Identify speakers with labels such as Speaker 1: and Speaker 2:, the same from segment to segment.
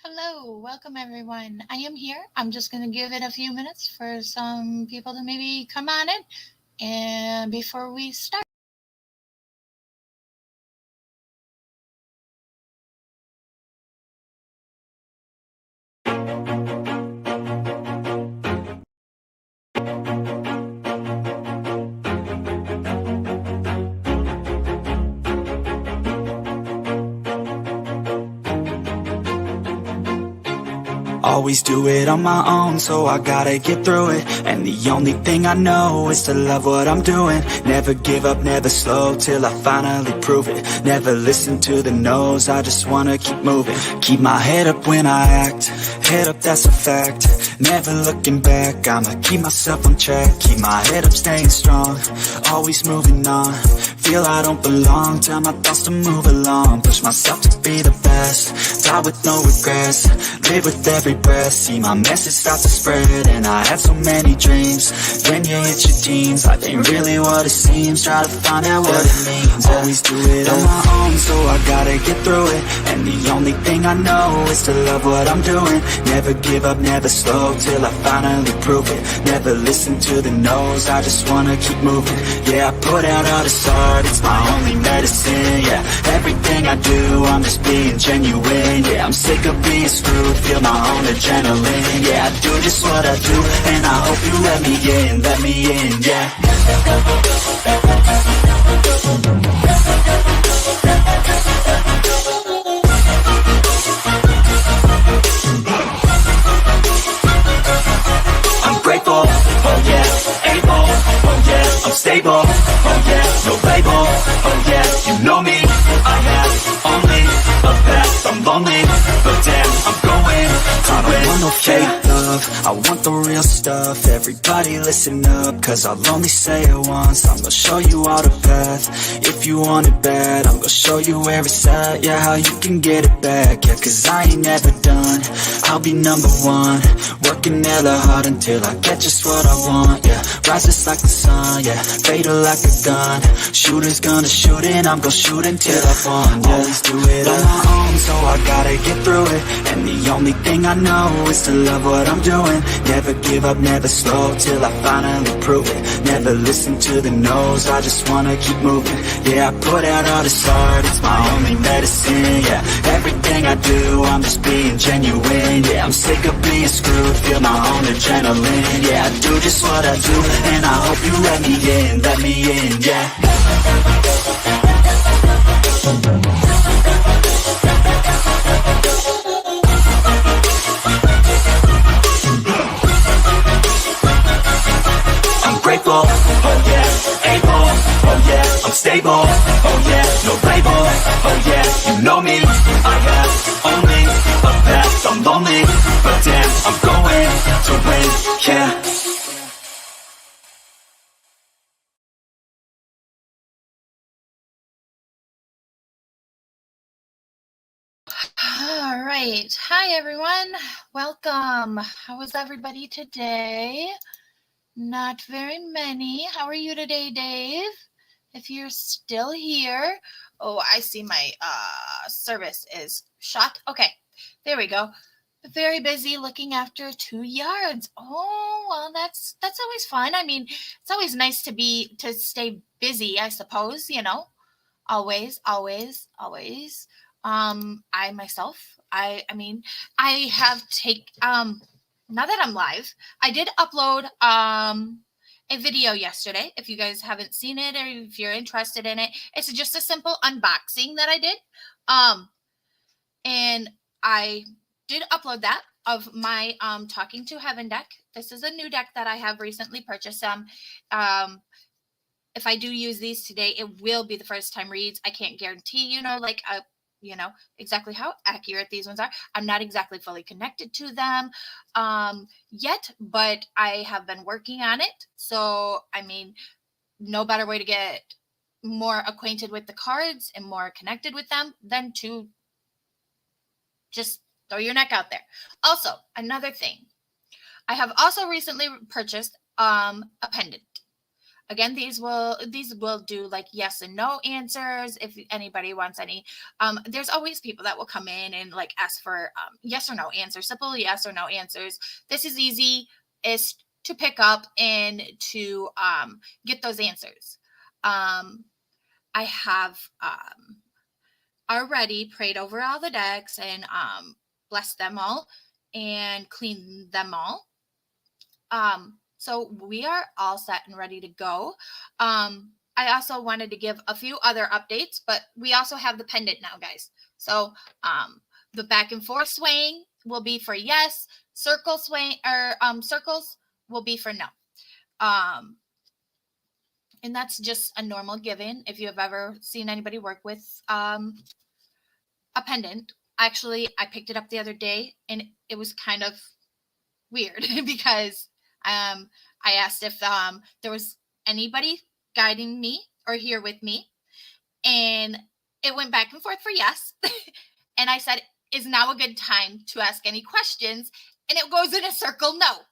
Speaker 1: Hello, welcome everyone. I am here. I'm just going to give it a few minutes for some people to maybe come on in. And before we start,
Speaker 2: Always do it on my own, so I gotta get through it. And the only thing I know is to love what I'm doing. Never give up, never slow, till I finally prove it. Never listen to the no's, I just wanna keep moving. Keep my head up when I act, head up, that's a fact. Never looking back, I'ma keep myself on track. Keep my head up, staying strong, always moving on. Feel I don't belong, tell my thoughts to move along. Push myself to be the best, die with no regrets. Live with every breath, see my message start to spread. And I had so many dreams, when you hit your teens, life ain't really what it seems. Try to find out what it means. Always do it on my own, so I gotta get through it. And the only thing I know is to love what I'm doing. Never give up, never slow, till I finally prove it. Never listen to the no's, I just wanna keep moving. Yeah, I put out all this art, it's my only medicine. Yeah, everything I do, I'm just being genuine. Yeah, I'm sick of being screwed, feel my own adrenaline. Yeah, I do just what I do, and I hope you let me in, yeah. I'm grateful, oh yeah, able, oh yeah, I'm stable, oh yeah, no label, oh yeah, you know me, I have only a path, I'm lonely, but damn, I'm going to win. I don't want no fake love, I want the real stuff. Everybody listen up, cause I'll only say it once. I'm gonna show you all the path, if you want it bad. I'm gonna show you where it's at, yeah, how you can get it back. Yeah, cause I ain't never done, I'll be number one. Working hella hard until I get just what I want, yeah. Rises like the sun, yeah, fatal like a gun. Shooter's gonna shoot and I'm gonna shoot until I won, yeah. Always do it on my own, so I gotta get through it. And the only thing I know is to love what I'm doing. Never give up, never slow, till I finally prove it. Never listen to the no's, I just wanna keep moving. Yeah, I put out all this art, it's my only medicine. Yeah, everything I do, I'm just being genuine. Yeah, I'm sick of being screwed, feel my own adrenaline. Yeah, I do just what I do, and I hope you let me in, yeah. I'm grateful, oh yeah, able, oh yeah, I'm stable, oh yeah, no label, oh yeah, you know me, I have only a path, I'm lonely, but damn, I'm going to win, yeah.
Speaker 1: all right. Hi everyone, welcome. How is everybody today? Not very many. How are you today, Dave? If you're still here. Oh, I see my service is shot. Okay, there we go. Very busy looking after 2 yards. Oh, well, that's always fun. I mean, it's always nice to stay busy, I suppose, you know. Always, always, always. I myself, I mean, I have now that I'm live, I did upload a video yesterday. If you guys haven't seen it or if you're interested in it, it's just a simple unboxing that I did. And I did upload that of my Talking to Heaven deck. This is a new deck that I have recently purchased. If I do use these today, it will be the first time reads. I can't guarantee, exactly how accurate these ones are. I'm not exactly fully connected to them yet, but I have been working on it. So, I mean, no better way to get more acquainted with the cards and more connected with them than to just throw your neck out there. Also, another thing, I have also recently purchased a pendant. Again, these will do like yes and no answers. If anybody wants any, there's always people that will come in and like ask for yes or no answers, simple yes or no answers. This is easy is to pick up and to get those answers. I have already prayed over all the decks and blessed them all and cleaned them all. So we are all set and ready to go. I also wanted to give a few other updates, but we also have the pendant now, guys. So the back and forth swaying will be for yes, circle swaying or circles will be for no. And that's just a normal given. If you have ever seen anybody work with a pendant, actually, I picked it up the other day and it was kind of weird because I asked if there was anybody guiding me or here with me, and it went back and forth for yes. And I said, is now a good time to ask any questions? And it goes in a circle, no.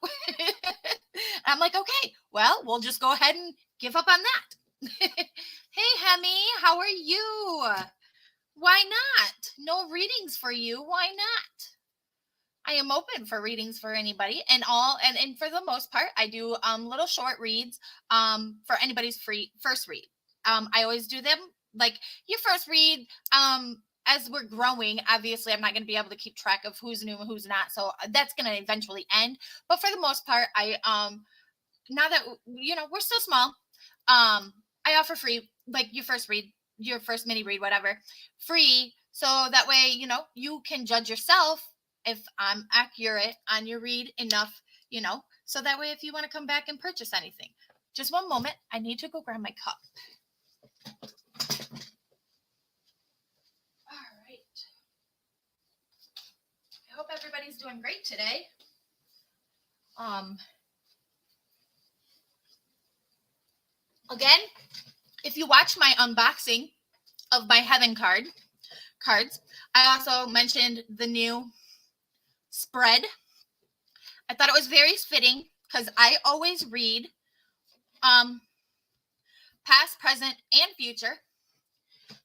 Speaker 1: I'm like, okay, well, we'll just go ahead and give up on that. Hey, Hemi, how are you? Why not? No readings for you. Why not? I am open for readings for anybody and for the most part, I do little short reads for anybody's free first read. I always do them like your first read. As we're growing, obviously I'm not going to be able to keep track of who's new and who's not. So that's going to eventually end. But for the most part, I now that we're still small, I offer free like your first read, your first mini read, whatever, free. So that way, you can judge yourself if I'm accurate on your read enough, so that way if you want to come back and purchase anything. Just one moment. I need to go grab my cup. All right. I hope everybody's doing great today. Again, if you watch my unboxing of my Heaven cards, I also mentioned the new spread. I thought it was very fitting because I always read past, present, and future.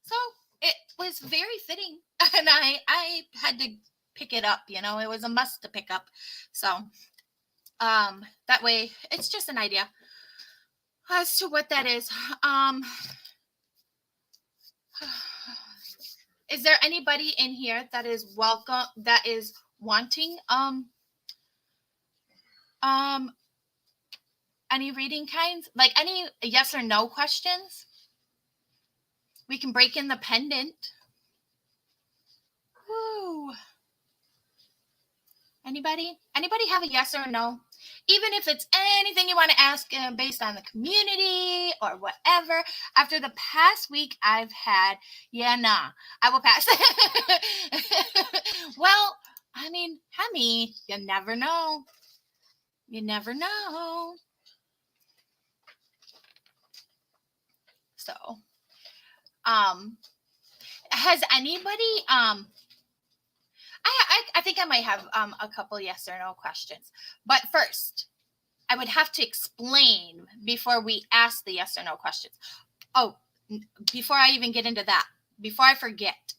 Speaker 1: So it was very fitting. And I had to pick it up, it was a must to pick up. So that way it's just an idea as to what that is. Is there anybody in here that is welcome, that is wanting any reading kinds, like any yes or no questions? We can break in the pendant. Woo. Anybody have a yes or no? Even if it's anything you want to ask based on the community or whatever. After the past week I've had, I will pass. Well, I mean, Hemi, you never know. You never know. So, has anybody, I think I might have a couple yes or no questions. But first, I would have to explain before we ask the yes or no questions. Oh, before I even get into that, before I forget,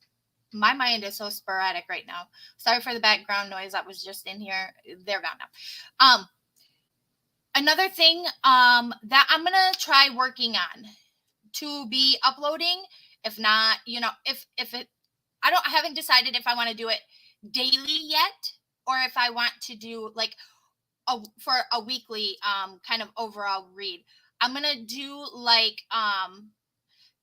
Speaker 1: my mind is so sporadic right now. Sorry for the background noise that was just in here. They're gone now. Another thing that I'm going to try working on to be uploading, if not, if it, I haven't decided if I want to do it daily yet, or if I want to do like for a weekly kind of overall read. I'm going to do like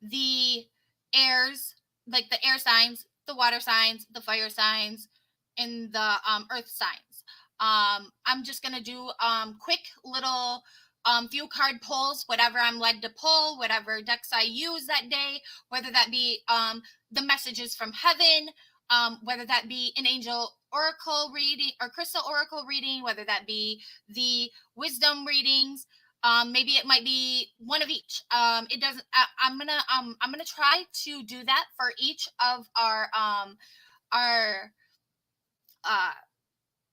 Speaker 1: the airs, like the air signs, the water signs, the fire signs, and the earth signs. I'm just going to do quick little few card pulls, whatever I'm led to pull, whatever decks I use that day, whether that be the messages from heaven, whether that be an angel oracle reading or crystal oracle reading, whether that be the wisdom readings. Maybe it might be one of each. It doesn't. I'm gonna try to do that for each of our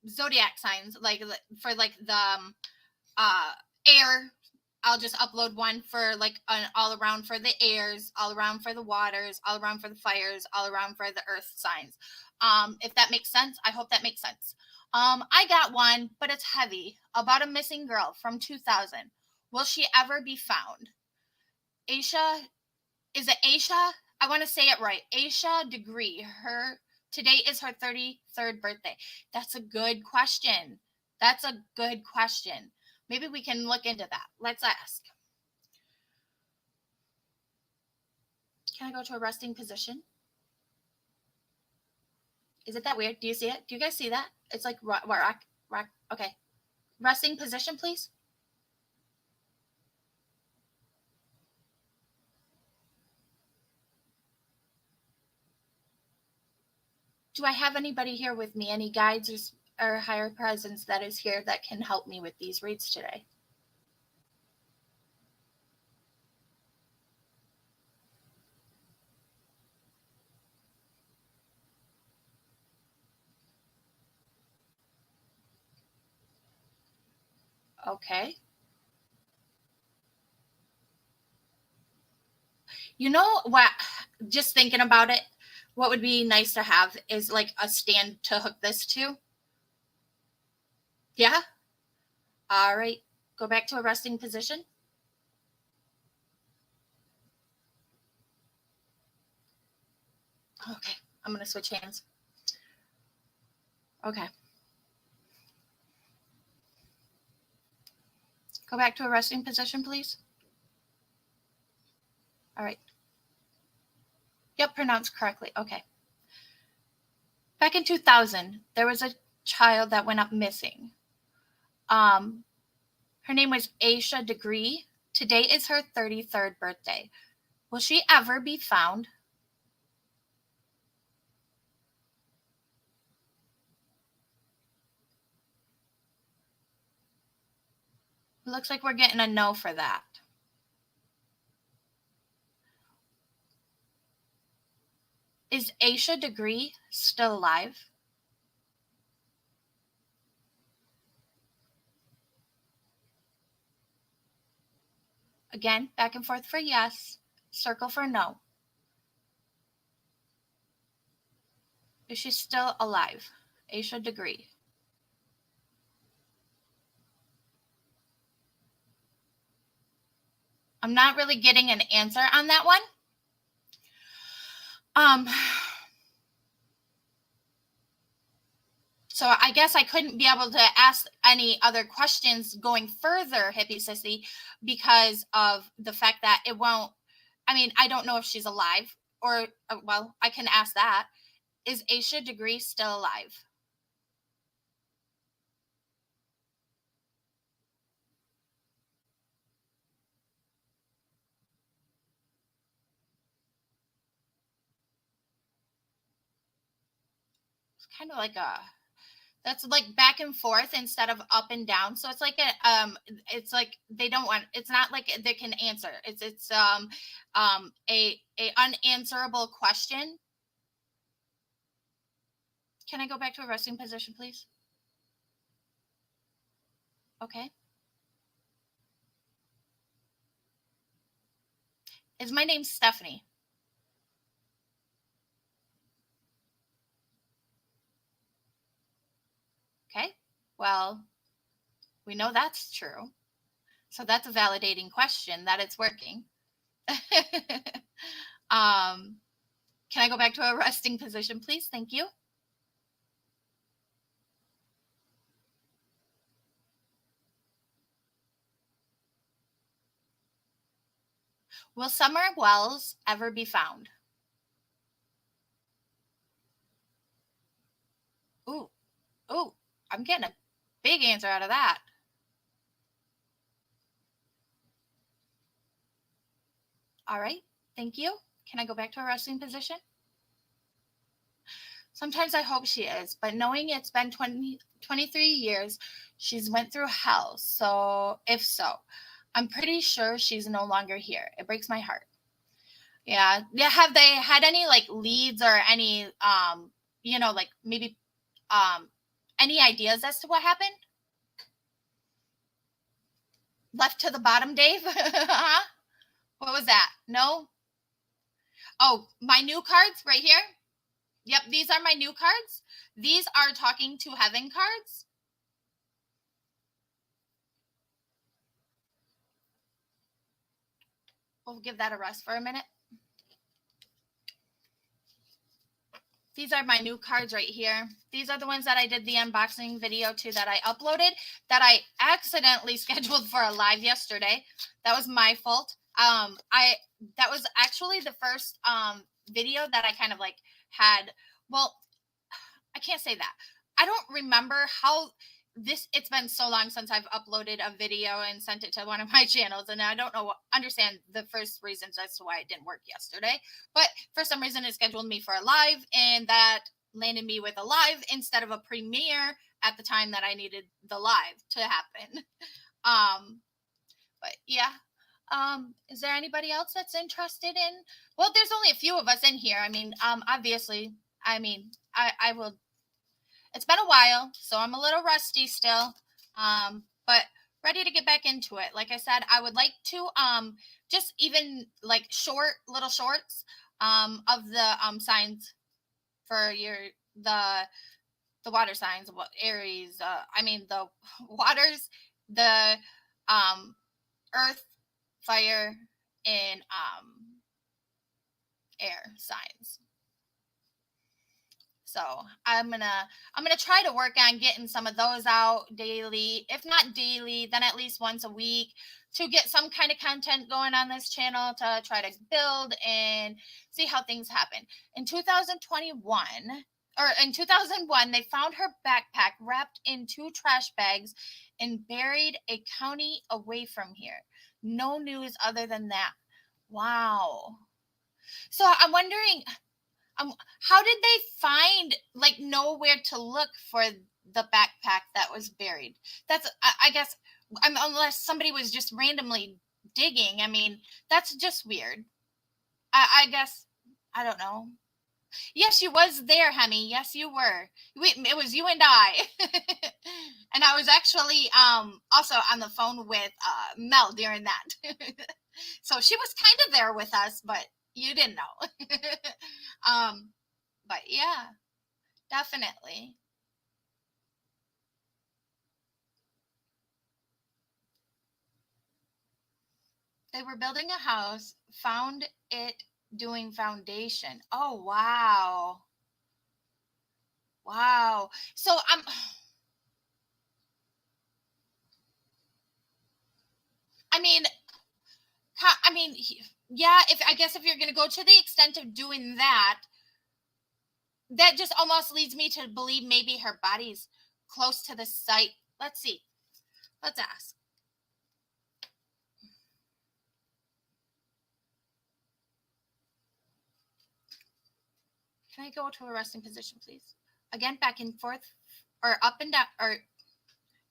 Speaker 1: zodiac signs, like for like the air I'll just upload one for like an all around for the airs, all around for the waters, all around for the fires, all around for the earth signs. If that makes sense, I hope that makes sense. I got one, but it's heavy, about a missing girl from 2000. Will she ever be found? Aisha, is it Aisha? I want to say it right. Aisha Degree. Today is her 33rd birthday. That's a good question. That's a good question. Maybe we can look into that. Let's ask. Can I go to a resting position? Is it that weird? Do you see it? Do you guys see that? It's like rock. Okay. Resting position, please. Do I have anybody here with me? Any guides or higher presence that is here that can help me with these reads today? Okay. You know what? Just thinking about it, what would be nice to have is like a stand to hook this to. Yeah? All right. Go back to a resting position. Okay. I'm going to switch hands. Okay. Go back to a resting position, please. All right. Yep, pronounced correctly. Okay. Back in 2000, there was a child that went up missing. Her name was Aisha Degree. Today is her 33rd birthday. Will she ever be found? It looks like we're getting a no for that. Is Aisha Degree still alive? Again, back and forth for yes, circle for no. Is she still alive? Aisha Degree. I'm not really getting an answer on that one. So I guess I couldn't be able to ask any other questions going further, Hippie Sissy, because of the fact that it won't. I mean, I don't know if she's alive or, well, I can ask that. Is Aisha Degree still alive? It's kind of like that's like back and forth instead of up and down. So it's like it's like they don't want. It's not like they can answer. It's a unanswerable question. Can I go back to a resting position, please? Okay. Is my name Stephanie? Okay. Well, we know that's true. So that's a validating question that it's working. Can I go back to a resting position, please? Thank you. Will Summer Wells ever be found? Ooh, I'm getting a big answer out of that. All right, thank you. Can I go back to a resting position? Sometimes I hope she is, but knowing it's been 23 years, she's went through hell. So if so, I'm pretty sure she's no longer here. It breaks my heart. Yeah. Have they had any like leads or any, like maybe any ideas as to what happened? left to the bottom, Dave? What was that? No? Oh, my new cards right here. Yep, these are my new cards. These are Talking to Heaven cards. We'll give that a rest for a minute. These are my new cards right here. These are the ones that I did the unboxing video to that I uploaded that I accidentally scheduled for a live yesterday. That was my fault. That was actually the first video that I kind of like had. Well, I can't say that. I don't remember how it's been so long since I've uploaded a video and sent it to one of my channels, and I don't understand the first reasons as to why it didn't work yesterday. But for some reason, it scheduled me for a live, and that landed me with a live instead of a premiere at the time that I needed the live to happen. But yeah. Is there anybody else that's interested in? Well, there's only a few of us in here. I mean, obviously, I will. It's been a while, so I'm a little rusty still, but ready to get back into it. Like I said, I would like to just even like little shorts of the signs for the water signs, what Aries, the waters, the earth, fire, and air signs. So I'm gonna try to work on getting some of those out daily. If not daily, then at least once a week to get some kind of content going on this channel to try to build and see how things happen. In 2001, they found her backpack wrapped in 2 trash bags and buried a county away from here. No news other than that. Wow. So I'm wondering, how did they know where to look for the backpack that was buried? That's, I guess, unless somebody was just randomly digging. I mean, that's just weird. I guess, I don't know. Yes, you was there, Hemi. Yes, you were. It was you and I. And I was actually also on the phone with Mel during that. So she was kind of there with us, but you didn't know. But yeah, definitely. They were building a house, found it doing foundation. Oh, wow. Wow. So yeah, if you're going to go to the extent of doing that, that just almost leads me to believe maybe her body's close to the site. Let's see. Let's ask. Can I go to a resting position, please? Again, back and forth, or up and down, or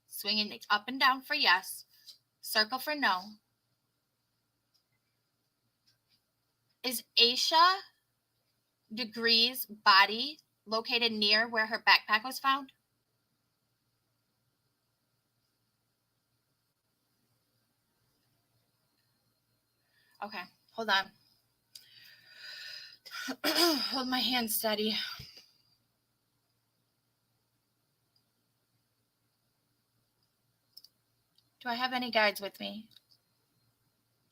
Speaker 1: swinging up and down for yes. Circle for no. Is Aisha Degree's body located near where her backpack was found? Okay, hold on. Hold my hand steady. Do I have any guides with me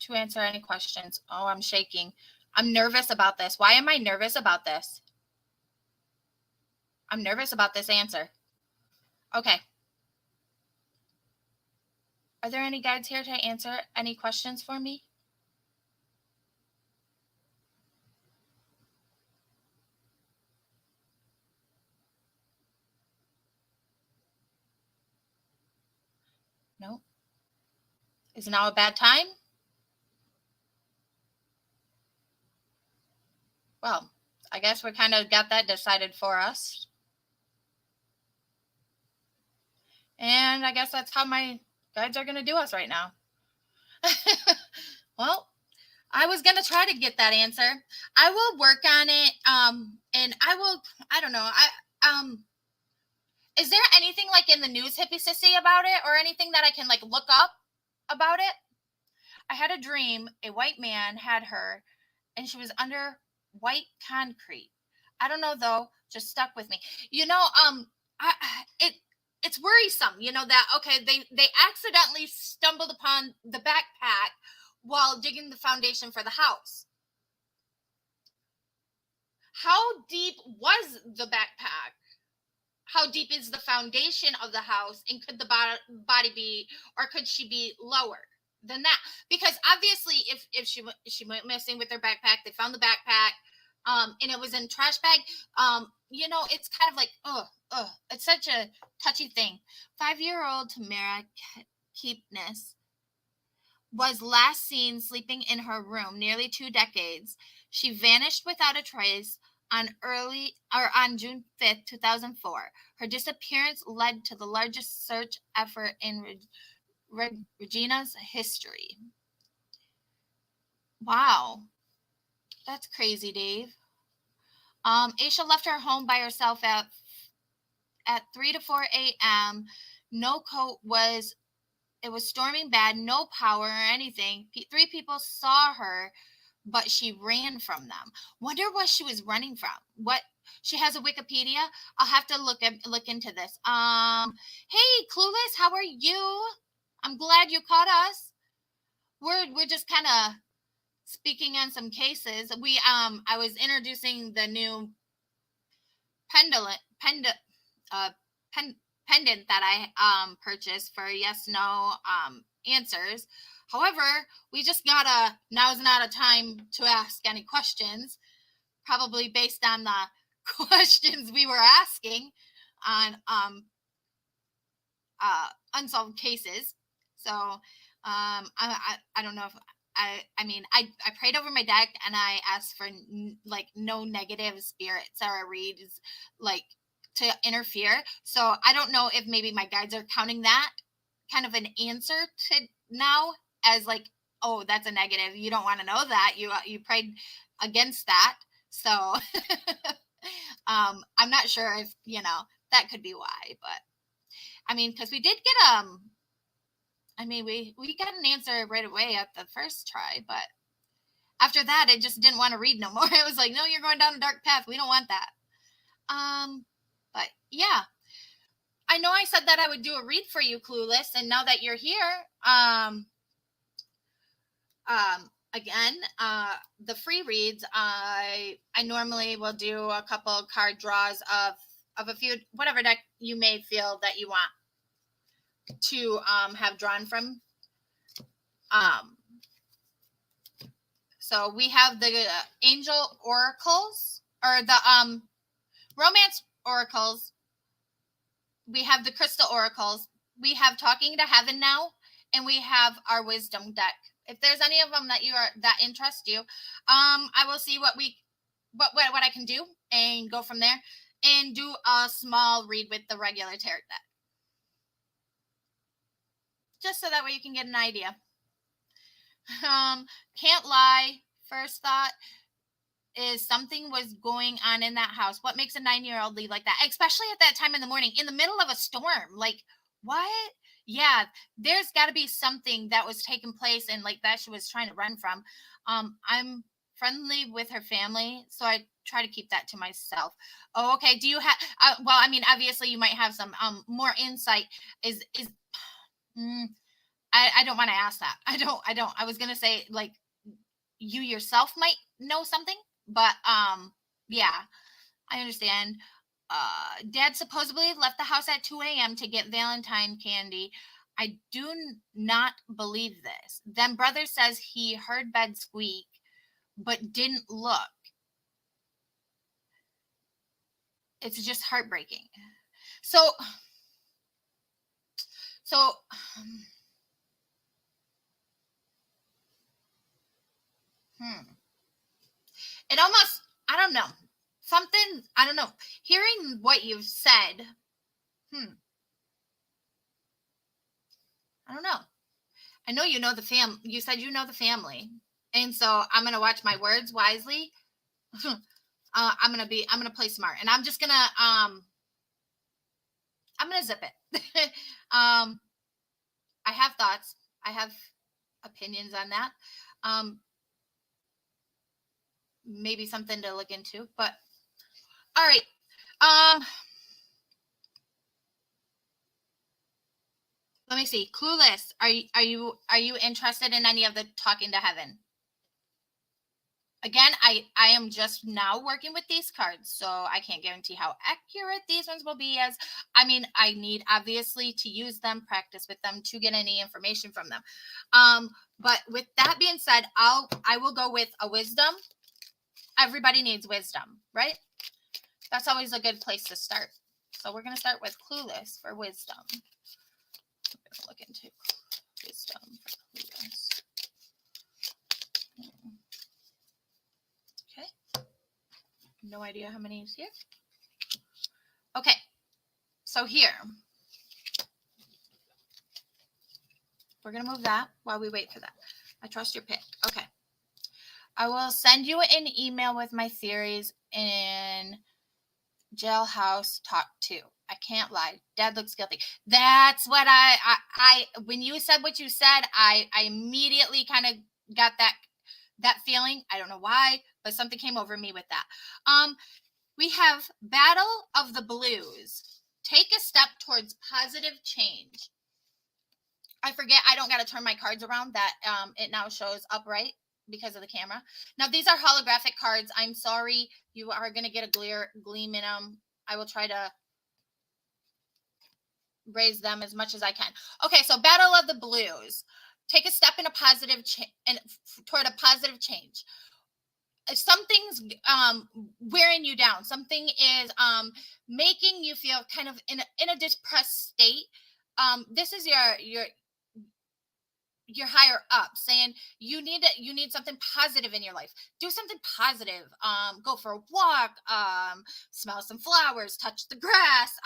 Speaker 1: to answer any questions? Oh, I'm shaking. I'm nervous about this. Why am I nervous about this? I'm nervous about this answer. Okay. Are there any guides here to answer any questions for me? No? Is now a bad time? Well, I guess we kind of got that decided for us. And I guess that's how my guides are going to do us right now. Well, I was going to try to get that answer. I will work on it. And I don't know. Is there anything like in the news, Hippie Sissy, about it or anything that I can like look up about it? I had a dream a white man had her and she was under white concrete. I don't know though, just stuck with me. It's worrisome, that okay, they accidentally stumbled upon the backpack while digging the foundation for the house. How deep was the backpack? How deep is the foundation of the house, and could the body be, or could she be lower than that? Because obviously if she went missing with her backpack, they found the backpack, and it was in trash bag, it's kind of like it's such a touchy thing. 5-year-old Tamara Keepness was last seen sleeping in her room nearly 2 decades. She vanished without a trace on June 5th, 2004. Her disappearance led to the largest search effort in Regina's history. Wow. That's crazy, Dave. Aisha left her home by herself at 3 to 4 a.m. No coat it was storming bad, no power or anything. 3 people saw her, but she ran from them. Wonder what she was running from. What she has a Wikipedia. I'll have to look into this. Hey, Clueless, how are you? I'm glad you caught us. We're just kind of speaking on some cases. I was introducing the new pendant that I purchased for yes no answers. However, we just now's not a time to ask any questions, probably based on the questions we were asking on unsolved cases. So I don't know if I prayed over my deck and I asked for no negative spirits or reads to interfere. So I don't know if maybe my guides are counting that kind of an answer to now as oh, that's a negative. You don't want to know that. You prayed against that. So I'm not sure if, that could be why, but because we did get we got an answer right away at the first try, but after that it just didn't want to read no more. It was like, no, you're going down a dark path. We don't want that. But yeah, I know I said that I would do a read for you, Clueless, and now that you're here, again, the free reads, I normally will do a couple card draws of a few, whatever deck you may feel that you want to have drawn from. So we have the Angel Oracles, or the Romance Oracles. We have the Crystal Oracles. We have Talking to Heaven now, and we have our Wisdom deck. If there's any of them that interest you, I will see what I can do and go from there and do a small read with the regular tarot deck. Just so that way you can get an idea. Can't lie. First thought is something was going on in that house. What makes a 9-year-old leave like that? Especially at that time in the morning, in the middle of a storm. Like, what? Yeah, there's got to be something that was taking place and that she was trying to run from. I'm friendly with her family, so I try to keep that to myself. Oh, okay. Do you have? Obviously, you might have some more insight. I don't want to ask that. I don't. I was gonna say you yourself might know something, but yeah, I understand. Dad supposedly left the house at 2 a.m. to get Valentine candy. I do not believe this. Then brother says he heard bed squeak, but didn't look. It's just heartbreaking. So it almost, I don't know. Something, I don't know. Hearing what you've said, I don't know. I know you know the family. You said you know the family. And so I'm going to watch my words wisely. I'm going to play smart. And I'm just going to, I'm going to zip it. I have thoughts. I have opinions on that. Maybe something to look into, but all right. Let me see. Clueless. Are you interested in any of the Talking to Heaven? Again, I am just now working with these cards, so I can't guarantee how accurate these ones will be. As I mean, I need obviously to use them, practice with them to get any information from them. But with that being said, I will go with a wisdom. Everybody needs wisdom, right? That's always a good place to start. So we're going to start with Clueless for wisdom. I'm going to look into wisdom for Clueless. Okay. No idea how many is here. Okay. So here. We're going to move that while we wait for that. I trust your pick. Okay. I will send you an email with my theories in Jailhouse Talk 2. I can't lie. Dad looks guilty. That's what I when you said what you said, I immediately kind of got that feeling. I don't know why, but something came over me with that. We have Battle of the Blues. Take a step towards positive change. I forget, I don't got to turn my cards around, that it now shows upright because of the camera. Now, these are holographic cards. I'm sorry. You are going to get a gleam in them. I will try to raise them as much as I can. Okay, so Battle of the Blues. Take a step in a positive toward a positive change. If something's wearing you down, something is making you feel kind of in a depressed state. This is your higher up saying you need something positive in your life. Do something positive. Go for a walk, smell some flowers, touch the grass,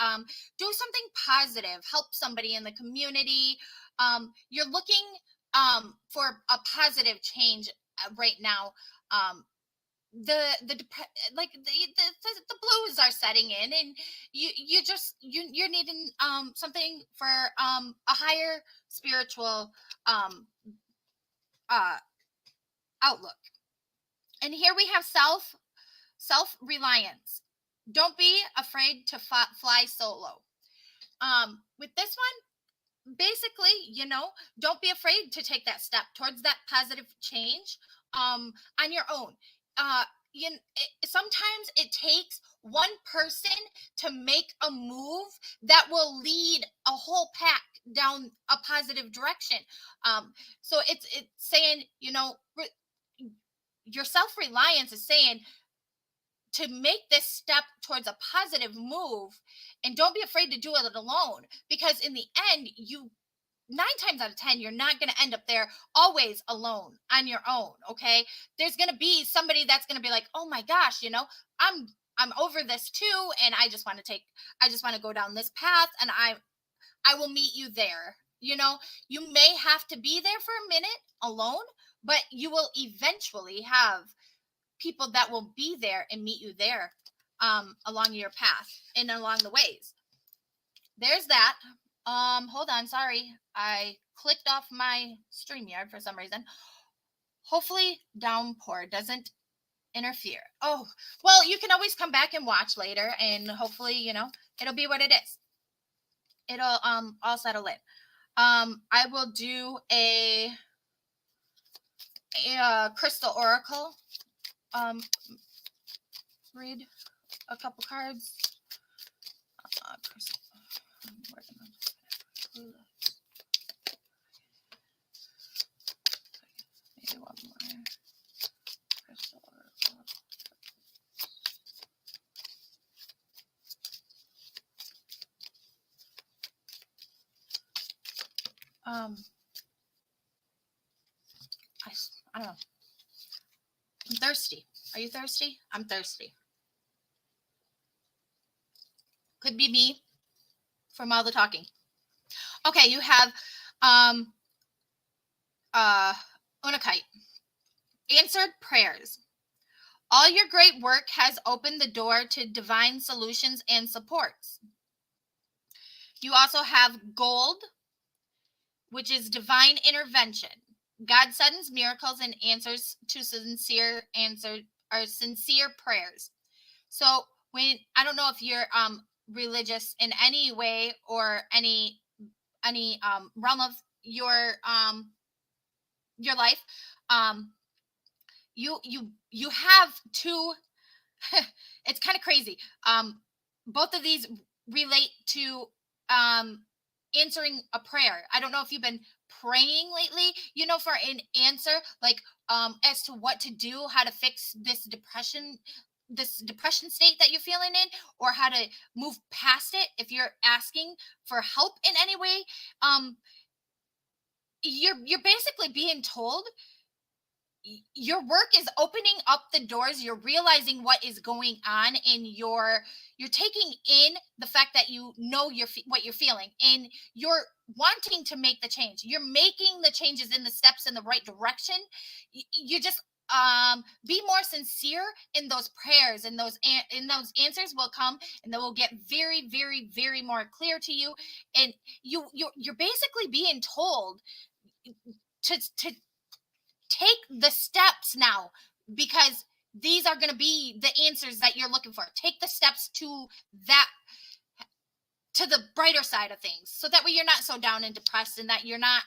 Speaker 1: do something positive, help somebody in the community. You're looking for a positive change right now. The blues are setting in, and you're needing something for a higher spiritual outlook. And here we have self-reliance. Don't be afraid to fly solo. With this one, basically, don't be afraid to take that step towards that positive change on your own. Sometimes it takes one person to make a move that will lead a whole pack down a positive direction. So it's saying, your self-reliance is saying to make this step towards a positive move, and don't be afraid to do it alone, because in the end, 9 times out of 10, you're not going to end up there always alone on your own. Okay. There's going to be somebody that's going to be like, oh my gosh, I'm over this too. And I just want to go down this path, and I will meet you there. You may have to be there for a minute alone, but you will eventually have people that will be there and meet you there along your path and along the ways. There's that. Hold on, sorry. I clicked off my StreamYard for some reason. Hopefully downpour doesn't interfere. Oh, well, you can always come back and watch later, and hopefully, it'll be what it is. It'll all settle in. I will do a crystal oracle. Read a couple cards. Crystal. Maybe one more. Crystal oracle. I don't know. I'm thirsty. Are you thirsty? I'm thirsty. Could be me from all the talking. Okay, you have Unakite. Answered prayers. All your great work has opened the door to divine solutions and supports. You also have gold. which is divine intervention. God sends miracles and answers to sincere prayers. So when, I don't know if you're religious in any way or any realm of your life, you have two. It's kind of crazy. Both of these relate to answering a prayer. I don't know if you've been praying lately, for an answer, like as to what to do, how to fix this depression state that you're feeling in, or how to move past it. If you're asking for help in any way, you're basically being told your work is opening up the doors. You're realizing what is going on in you're taking in the fact that what you're feeling, and you're wanting to make the change. You're making the changes in the steps in the right direction. You just be more sincere in those prayers, and those answers will come, and they will get very, very, very more clear to you. And you're basically being told to take the steps now, because these are going to be the answers that you're looking for. Take the steps to the brighter side of things, so that way you're not so down and depressed, and that you're not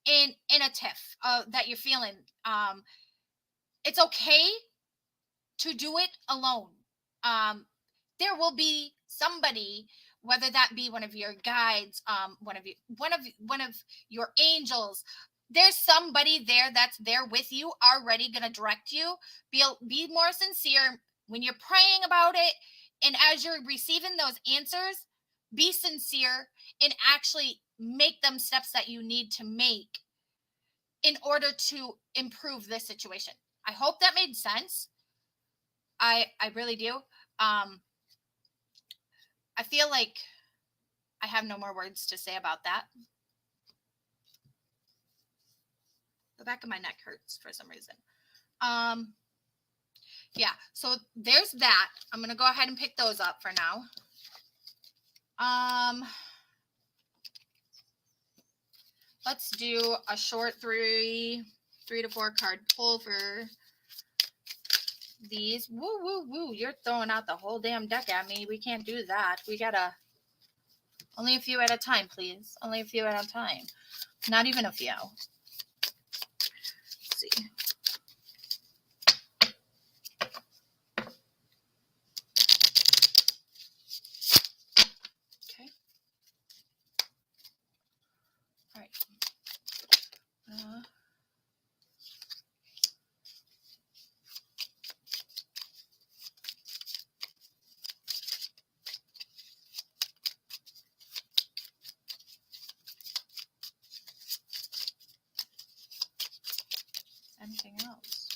Speaker 1: in a tiff that you're feeling. It's okay to do it alone. There will be somebody, whether that be one of your guides, one of your angels. There's somebody there that's there with you, already going to direct you. Be more sincere when you're praying about it, and as you're receiving those answers, be sincere and actually make them steps that you need to make in order to improve this situation. I hope that made sense. I really do. I feel like I have no more words to say about that. The back of my neck hurts for some reason. Yeah, so there's that. I'm going to go ahead and pick those up for now. Let's do a short 3 to 4 card pull for these. Woo, woo, woo. You're throwing out the whole damn deck at me. We can't do that. We gotta, only a few at a time, please. Only a few at a time. Not even a few. Let's see. Okay. All right. Anything else?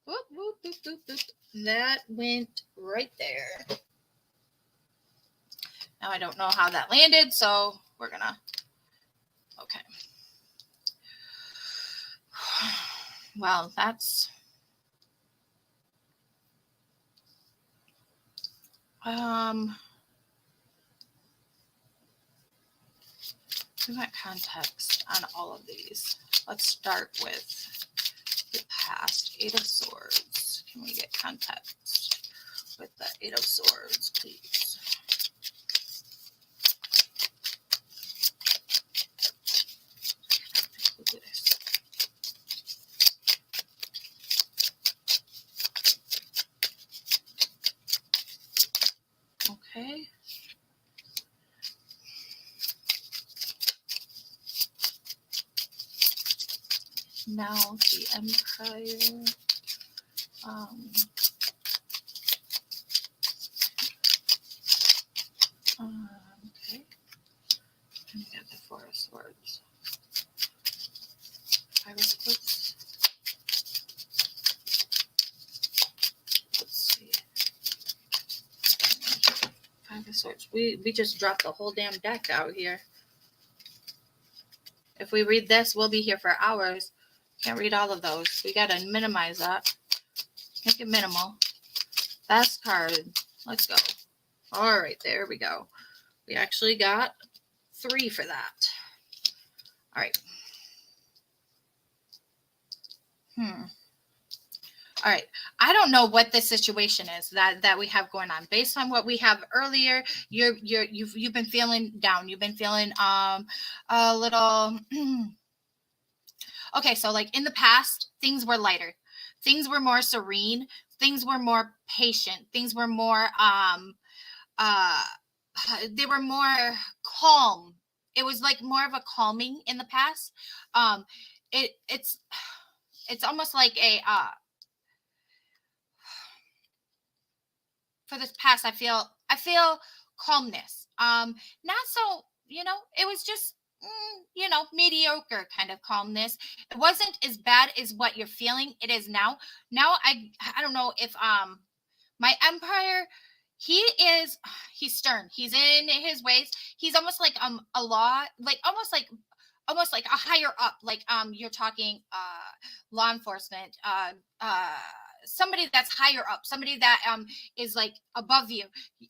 Speaker 1: Whoop, whoop, whoop, whoop, whoop. That went right there. Now I don't know how that landed, so we're gonna, okay. Well, that's, we want context on all of these. Let's start with the past. 8 of Swords. Can we get context with the 8 of Swords, please? Look at this. Okay. Now the Empire. Okay. And we got the 4 of Swords. 5 of Swords. Let's see. 5 of Swords. We just dropped the whole damn deck out here. If we read this, we'll be here for hours. Can't read all of those. We got to minimize that. Make it minimal. Best card. Let's go. All right, there we go. We actually got 3 for that. All right. All right. I don't know what the situation is that we have going on. Based on what we have earlier, you've been feeling down. You've been feeling a little okay, so like in the past, things were lighter. Things were more serene. Things were more patient. Things were more they were more calm. It was like more of a calming in the past. It's almost like a for this past, I feel calmness. Not so, it was just mediocre kind of calmness. It wasn't as bad as what you're feeling it is now. Now I don't know if my empire, he's stern. He's in his ways. He's almost like a law, like almost like a higher up, like you're talking law enforcement, somebody that's higher up, somebody that is like above you.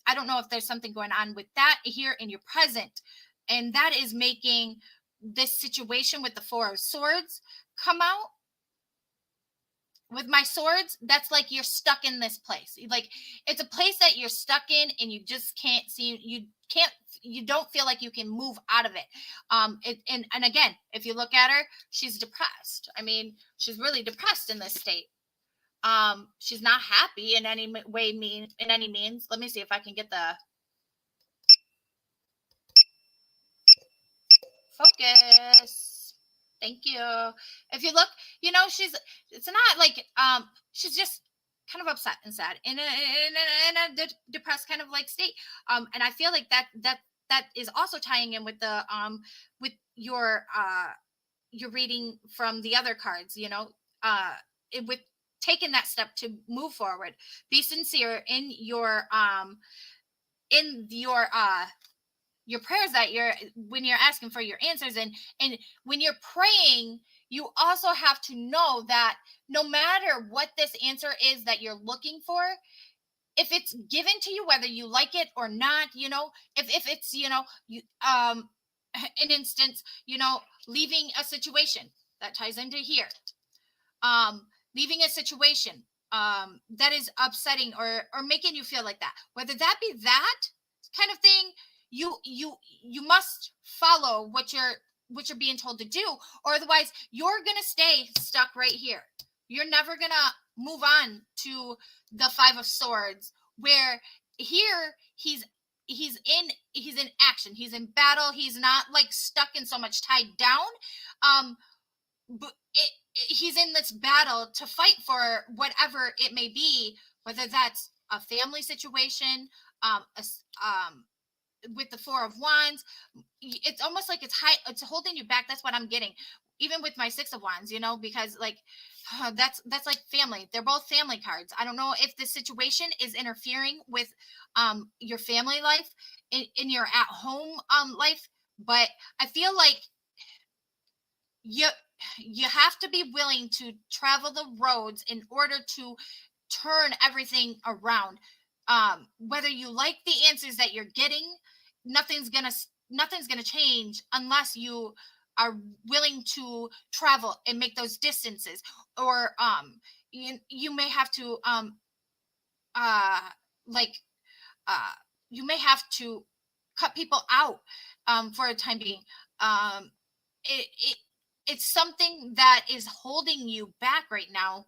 Speaker 1: I don't know if there's something going on with that here in your present, and that is making this situation with the 4 of Swords come out. With my swords, that's like you're stuck in this place. Like it's a place that you're stuck in, and you just can't see. You don't feel like you can move out of it. And again, if you look at her, she's depressed. I mean, she's really depressed in this state. She's not happy in any way, in any means. Let me see if I can get the focus. Thank you. If you look, it's not like she's just kind of upset and sad in a depressed kind of like state. And I feel like that is also tying in with the with your reading from the other cards, with taking that step to move forward. Be sincere in your prayers, that when you're asking for your answers, and when you're praying, you also have to know that no matter what this answer is that you're looking for, if it's given to you, whether you like it or not, if it's an instance, leaving a situation that ties into here, leaving a situation that is upsetting or making you feel like that, whether that be that kind of thing, you must follow what you're being told to do, or otherwise you're gonna stay stuck right here. You're never gonna move on to the 5 of Swords, where here he's in action, he's in battle, he's not like stuck and so much tied down. But he's in this battle to fight for whatever it may be, whether that's a family situation, with the 4 of Wands. It's almost like it's holding you back. That's what I'm getting. Even with my 6 of Wands, because like that's like family. They're both family cards. I don't know if this situation is interfering with your family life, in your at home life, but I feel like you have to be willing to travel the roads in order to turn everything around. Whether you like the answers that you're getting, nothing's gonna change unless you are willing to travel and make those distances, or you may have to you may have to cut people out for a time being. It's something that is holding you back right now.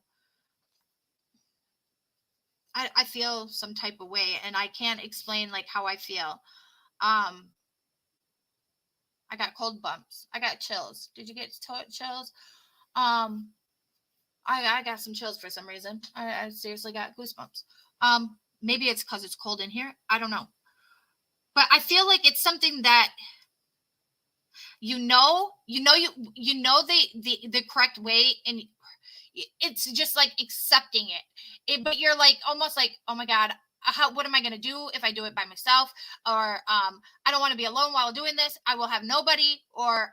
Speaker 1: I feel some type of way, and I can't explain like how I feel. I got cold bumps. I got chills. Did you get chills? I got some chills for some reason. I seriously got goosebumps. Maybe it's because it's cold in here. I don't know. But I feel like it's something that you know the correct way, and it's just like accepting it. But you're like almost like, oh my God, what am I going to do if I do it by myself? Or I don't want to be alone while doing this. I will have nobody. Or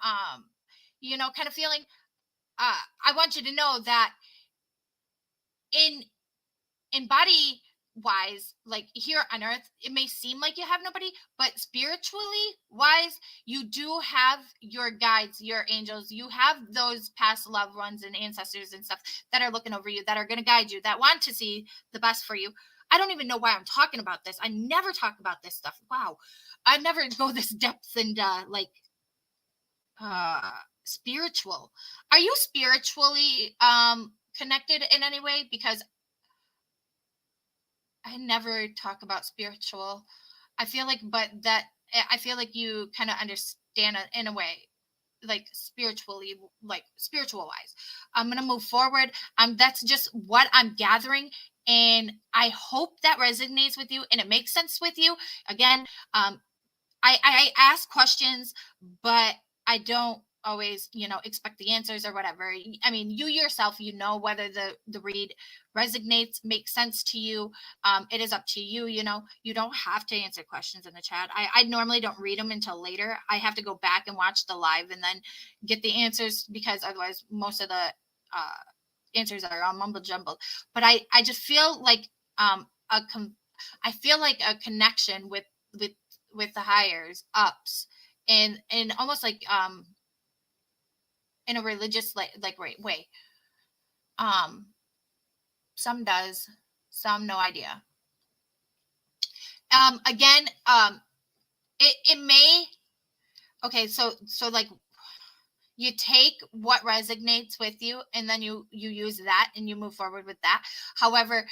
Speaker 1: kind of feeling. I want you to know that in body wise, like here on earth, it may seem like you have nobody, but spiritually wise, you do have your guides, your angels. You have those past loved ones and ancestors and stuff that are looking over you, that are going to guide you, that want to see the best for you. I don't even know why I'm talking about this. I never talk about this stuff. Wow. I never go this depth and spiritual. Are you spiritually connected in any way? Because I never talk about spiritual. I feel like you kind of understand it in a way, like spiritually, like spiritual wise. I'm gonna move forward. That's just what I'm gathering, and I hope that resonates with you and it makes sense with you. Again, I ask questions, but I don't always, expect the answers or whatever. I mean, you yourself, whether the read resonates, makes sense to you. It is up to you. You don't have to answer questions in the chat. I normally don't read them until later. I have to go back and watch the live and then get the answers, because otherwise most of the answers are all mumble jumbled. But I just feel like I feel like a connection with the higher ups, and almost like in a religious way. Some does, some no idea. Again, it may. Okay, so like, you take what resonates with you, and then you use that and you move forward with that. However,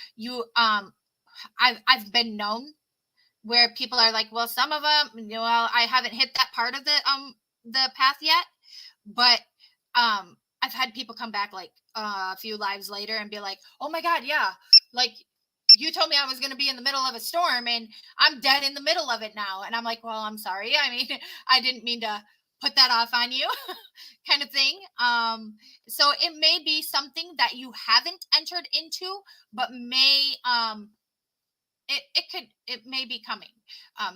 Speaker 1: I've been known where people are like, well, some of them, I haven't hit that part of the path yet, but I've had people come back like a few lives later and be like, oh my God, yeah, like you told me I was going to be in the middle of a storm and I'm dead in the middle of it now. And I'm like, well, I'm sorry. I mean, I didn't mean to put that off on you, kind of thing. So it may be something that you haven't entered into, but may it may be coming,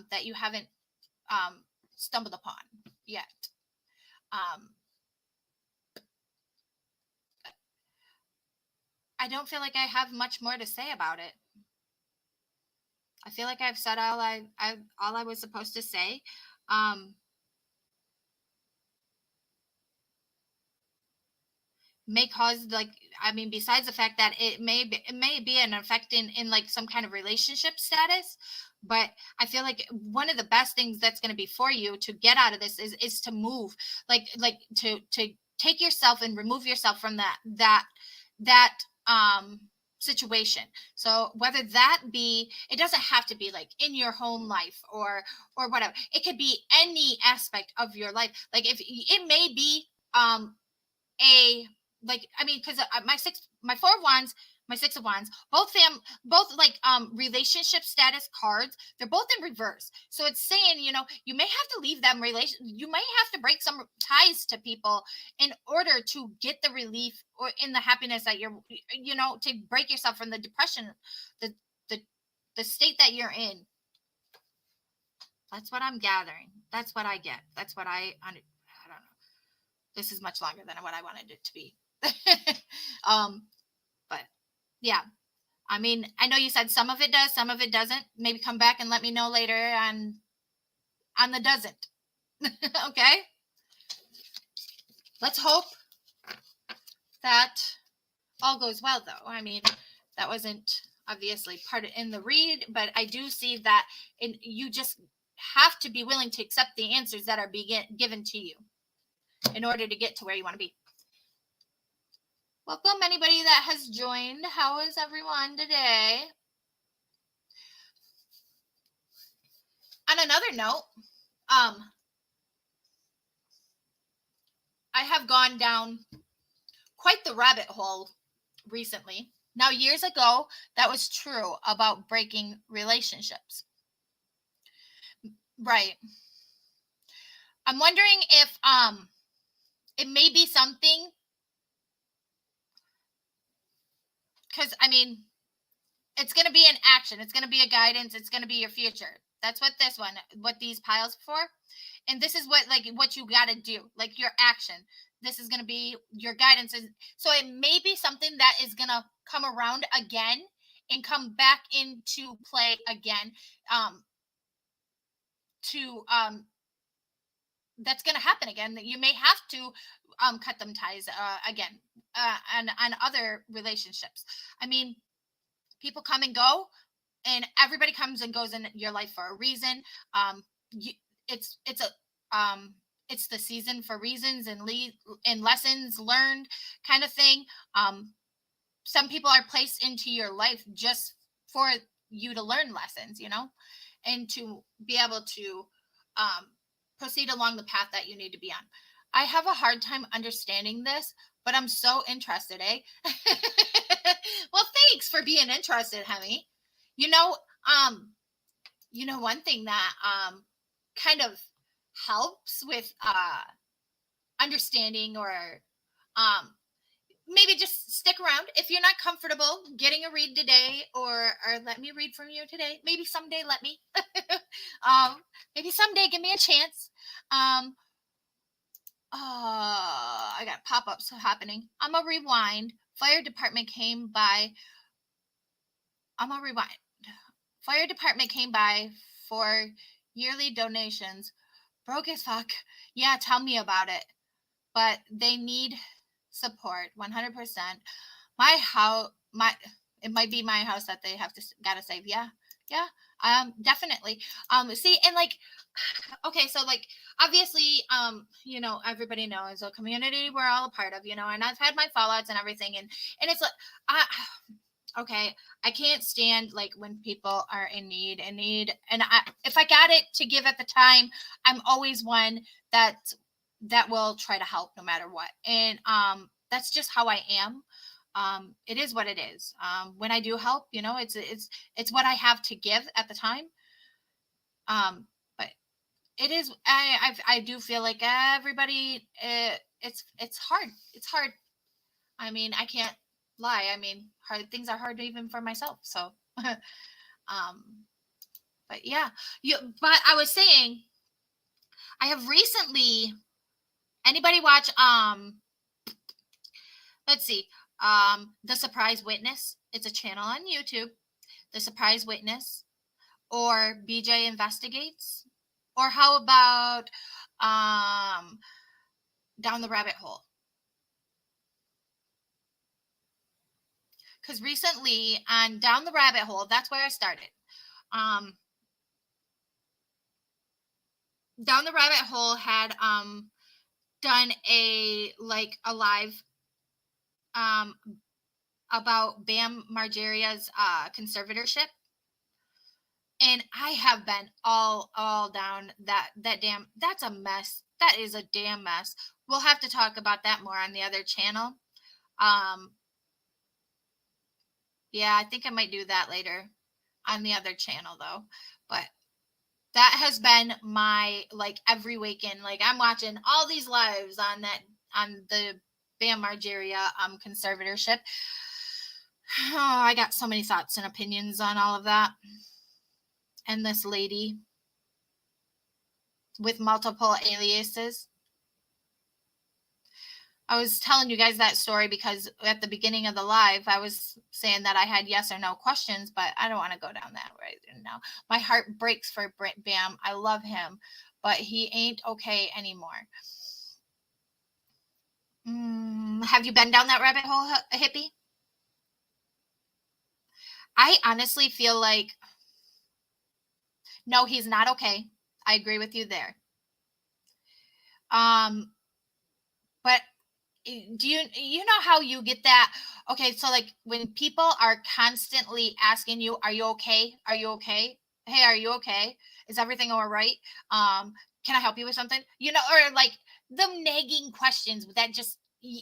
Speaker 1: that you haven't stumbled upon yet. I don't feel like I have much more to say about it. I feel like I've said all I was supposed to say. May cause, like, I mean, besides the fact that it may be an effect in like some kind of relationship status, but I feel like one of the best things that's going to be for you to get out of this is to move, like to take yourself and remove yourself from that situation. So whether that be, it doesn't have to be like in your home life or whatever. It could be any aspect of your life. Like, if it may be because my four of wands, my six of wands, both like relationship status cards, they're both in reverse. So it's saying, you may have to leave them you may have to break some ties to people in order to get the relief or in the happiness that you're, to break yourself from the depression, the state that you're in. That's what I'm gathering. That's what I get. That's what I don't know. This is much longer than what I wanted it to be. But yeah, I mean, I know you said some of it does, some of it doesn't. Maybe come back and let me know later on the doesn't. Okay, let's hope that all goes well, though. I mean, that wasn't obviously part of in the read, but I do see that you just have to be willing to accept the answers that are given to you in order to get to where you want to be. Welcome, anybody that has joined. How is everyone today? On another note, I have gone down quite the rabbit hole recently. Now, years ago, that was true about breaking relationships. Right. I'm wondering if it may be something, because I mean, it's going to be an action, it's going to be a guidance, it's going to be your future. That's what what these piles for. And this is what you got to do, like your action. This is going to be your guidance. So it may be something that is going to come around again and come back into play again. To That's going to happen again. That you may have to cut them ties again on other relationships. I mean, people come and go, and everybody comes and goes in your life for a reason. You, it's a it's the season for reasons and lessons learned kind of thing. Some people are placed into your life just for you to learn lessons, and to be able to proceed along the path that you need to be on. I have a hard time understanding this, but I'm so interested, eh? Well, thanks for being interested, Hemi. One thing that kind of helps with understanding, or maybe just stick around if you're not comfortable getting a read today, or let me read from you today. Maybe someday let me. Maybe someday give me a chance. I got pop-ups happening. I'm a rewind. Fire department came by for yearly donations. Broke as fuck. Yeah, tell me about it. But they need support 100%. It might be my house that they gotta save. Yeah, definitely. See, and okay, so obviously, everybody knows a community we're all a part of, and I've had my fallouts and everything, and it's okay, I can't stand when people are in need, and if I got it to give at the time, I'm always one that will try to help no matter what, and that's just how I am. It is what it is. When I do help, it's what I have to give at the time. But it is. I do feel like everybody. It's hard. It's hard. I mean, I can't lie. I mean, things are hard even for myself. So, but yeah, But I was saying, I have recently. Anybody watch? Let's see. The Surprise Witness. It's a channel on YouTube. The Surprise Witness, or BJ Investigates, or how about Down the Rabbit Hole? Because recently on Down the Rabbit Hole, that's where I started. Down the Rabbit Hole had done a live about Bam Margeria's conservatorship, and I have been all down that's a mess. That is a damn mess. We'll have to talk about that more on the other channel. Yeah, I think I might do that later on the other channel though. But that has been my every weekend. I'm watching all these lives on the Bam Margeria conservatorship. Oh, I got so many thoughts and opinions on all of that. And this lady with multiple aliases. I was telling you guys that story because at the beginning of the live, I was saying that I had yes or no questions, but I don't want to go down that right now. My heart breaks for Bam. I love him, but he ain't okay anymore. Have you been down that rabbit hole, hippie? I honestly feel like, no, he's not okay. I agree with you there. But do you know how you get that? Okay, so when people are constantly asking you, are you okay? Are you okay? Hey, are you okay? Is everything all right? Can I help you with something? Or the nagging questions that just,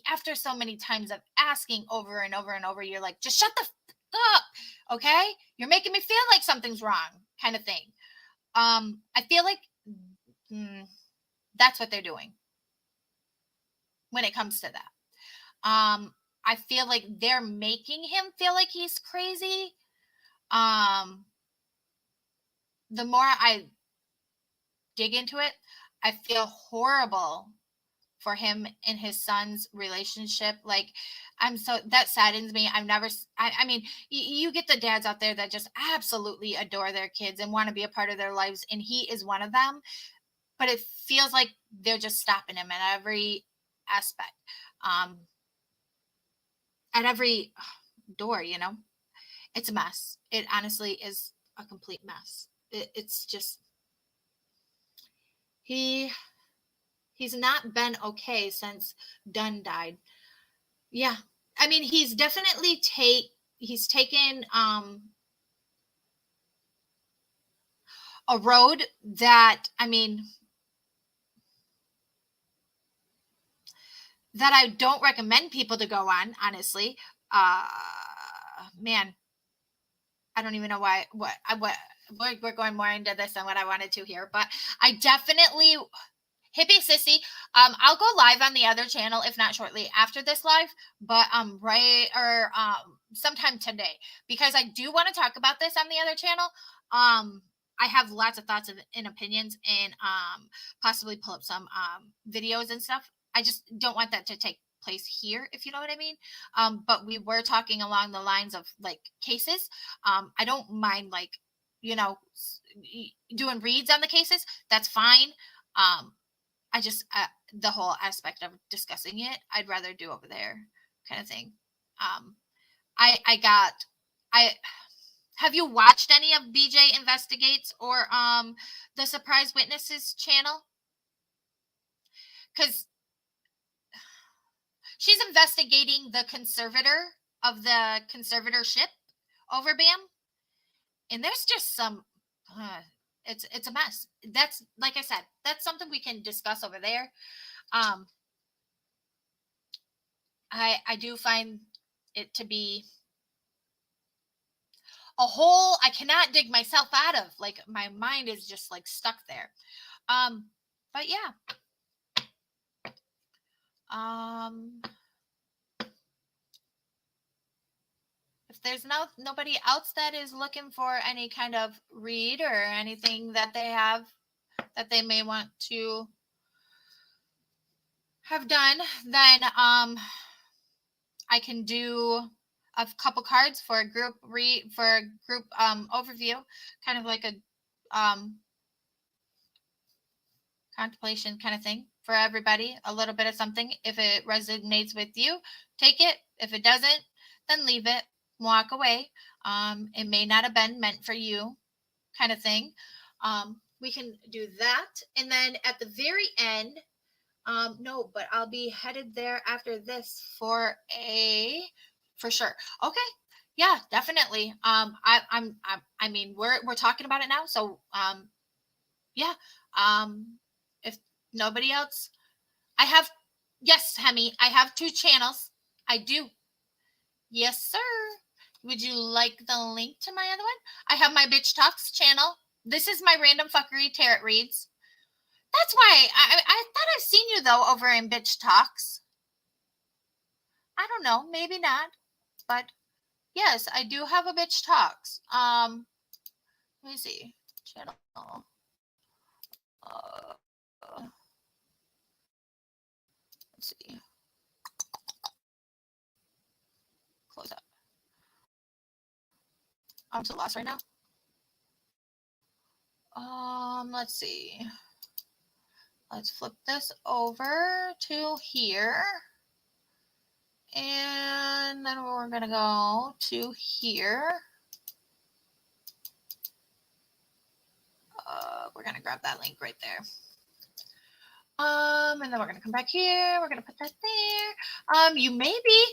Speaker 1: after so many times of asking over and over and over, you're like, just shut the f up, okay? You're making me feel like something's wrong, kind of thing. I feel like that's what they're doing when it comes to that. I feel like they're making him feel like he's crazy. the more I dig into it, I feel horrible for him and his son's relationship. Like, that saddens me. I mean, you get the dads out there that just absolutely adore their kids and want to be a part of their lives, and he is one of them. But it feels like they're just stopping him at every aspect, at every door. It's a mess. It honestly is a complete mess. It's just he's not been okay since Dunn died. Yeah, I mean, he's definitely taken a road that, I mean, that I don't recommend people to go on, honestly. Man, I don't even know why. We're going more into this than what I wanted to here, but I definitely, hippie sissy. I'll go live on the other channel, if not shortly after this live, but sometime today, because I do want to talk about this on the other channel. I have lots of thoughts and opinions, and possibly pull up some videos and stuff. I just don't want that to take place here, if you know what I mean. But we were talking along the lines of like cases. I don't mind, like, doing reads on the cases. That's fine. I just the whole aspect of discussing it, I'd rather do over there, kind of thing. I have you watched any of BJ Investigates or the Surprise Witnesses channel? Because she's investigating the conservator of the conservatorship over Bam, and there's just some it's a mess. That's, like I said, that's something we can discuss over there. I do find it to be a hole I cannot dig myself out of. Like, my mind is just like stuck there. But yeah. If there's nobody else that is looking for any kind of read or anything that they have that they may want to have done, then I can do a couple cards for a group overview, kind of like a contemplation kind of thing for everybody. A little bit of something. If it resonates with you, take it. If it doesn't, then leave it. Walk away. It may not have been meant for you, kind of thing. We can do that, and then at the very end. No, but I'll be headed there after this for sure. Okay. Yeah, definitely. I mean, we're talking about it now. So, yeah. If nobody else, yes, Hemi, I have 2 channels. I do. Yes, sir. Would you like the link to my other one? I have my Bitch Talks channel. This is my Random Fuckery Tarot Reads. That's why I thought I've seen you, though, over in Bitch Talks. I don't know. Maybe not. But, yes, I do have a Bitch Talks. Let me see. Channel. Let's see. Close up. I'm so lost right now. Let's see. Let's flip this over to here. And then we're going to go to here. We're going to grab that link right there. And then we're going to come back here. We're going to put that there. You may be,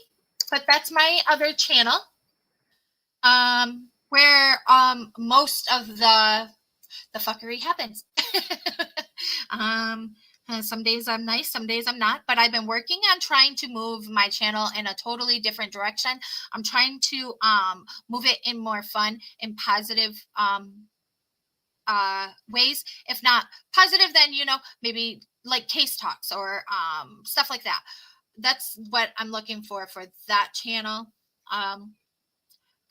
Speaker 1: but that's my other channel. Where most of the fuckery happens. Some days I'm nice, some days I'm not, but I've been working on trying to move my channel in a totally different direction. I'm trying to move it in more fun and positive ways. If not positive, then, maybe like case talks or stuff like that. That's what I'm looking for that channel.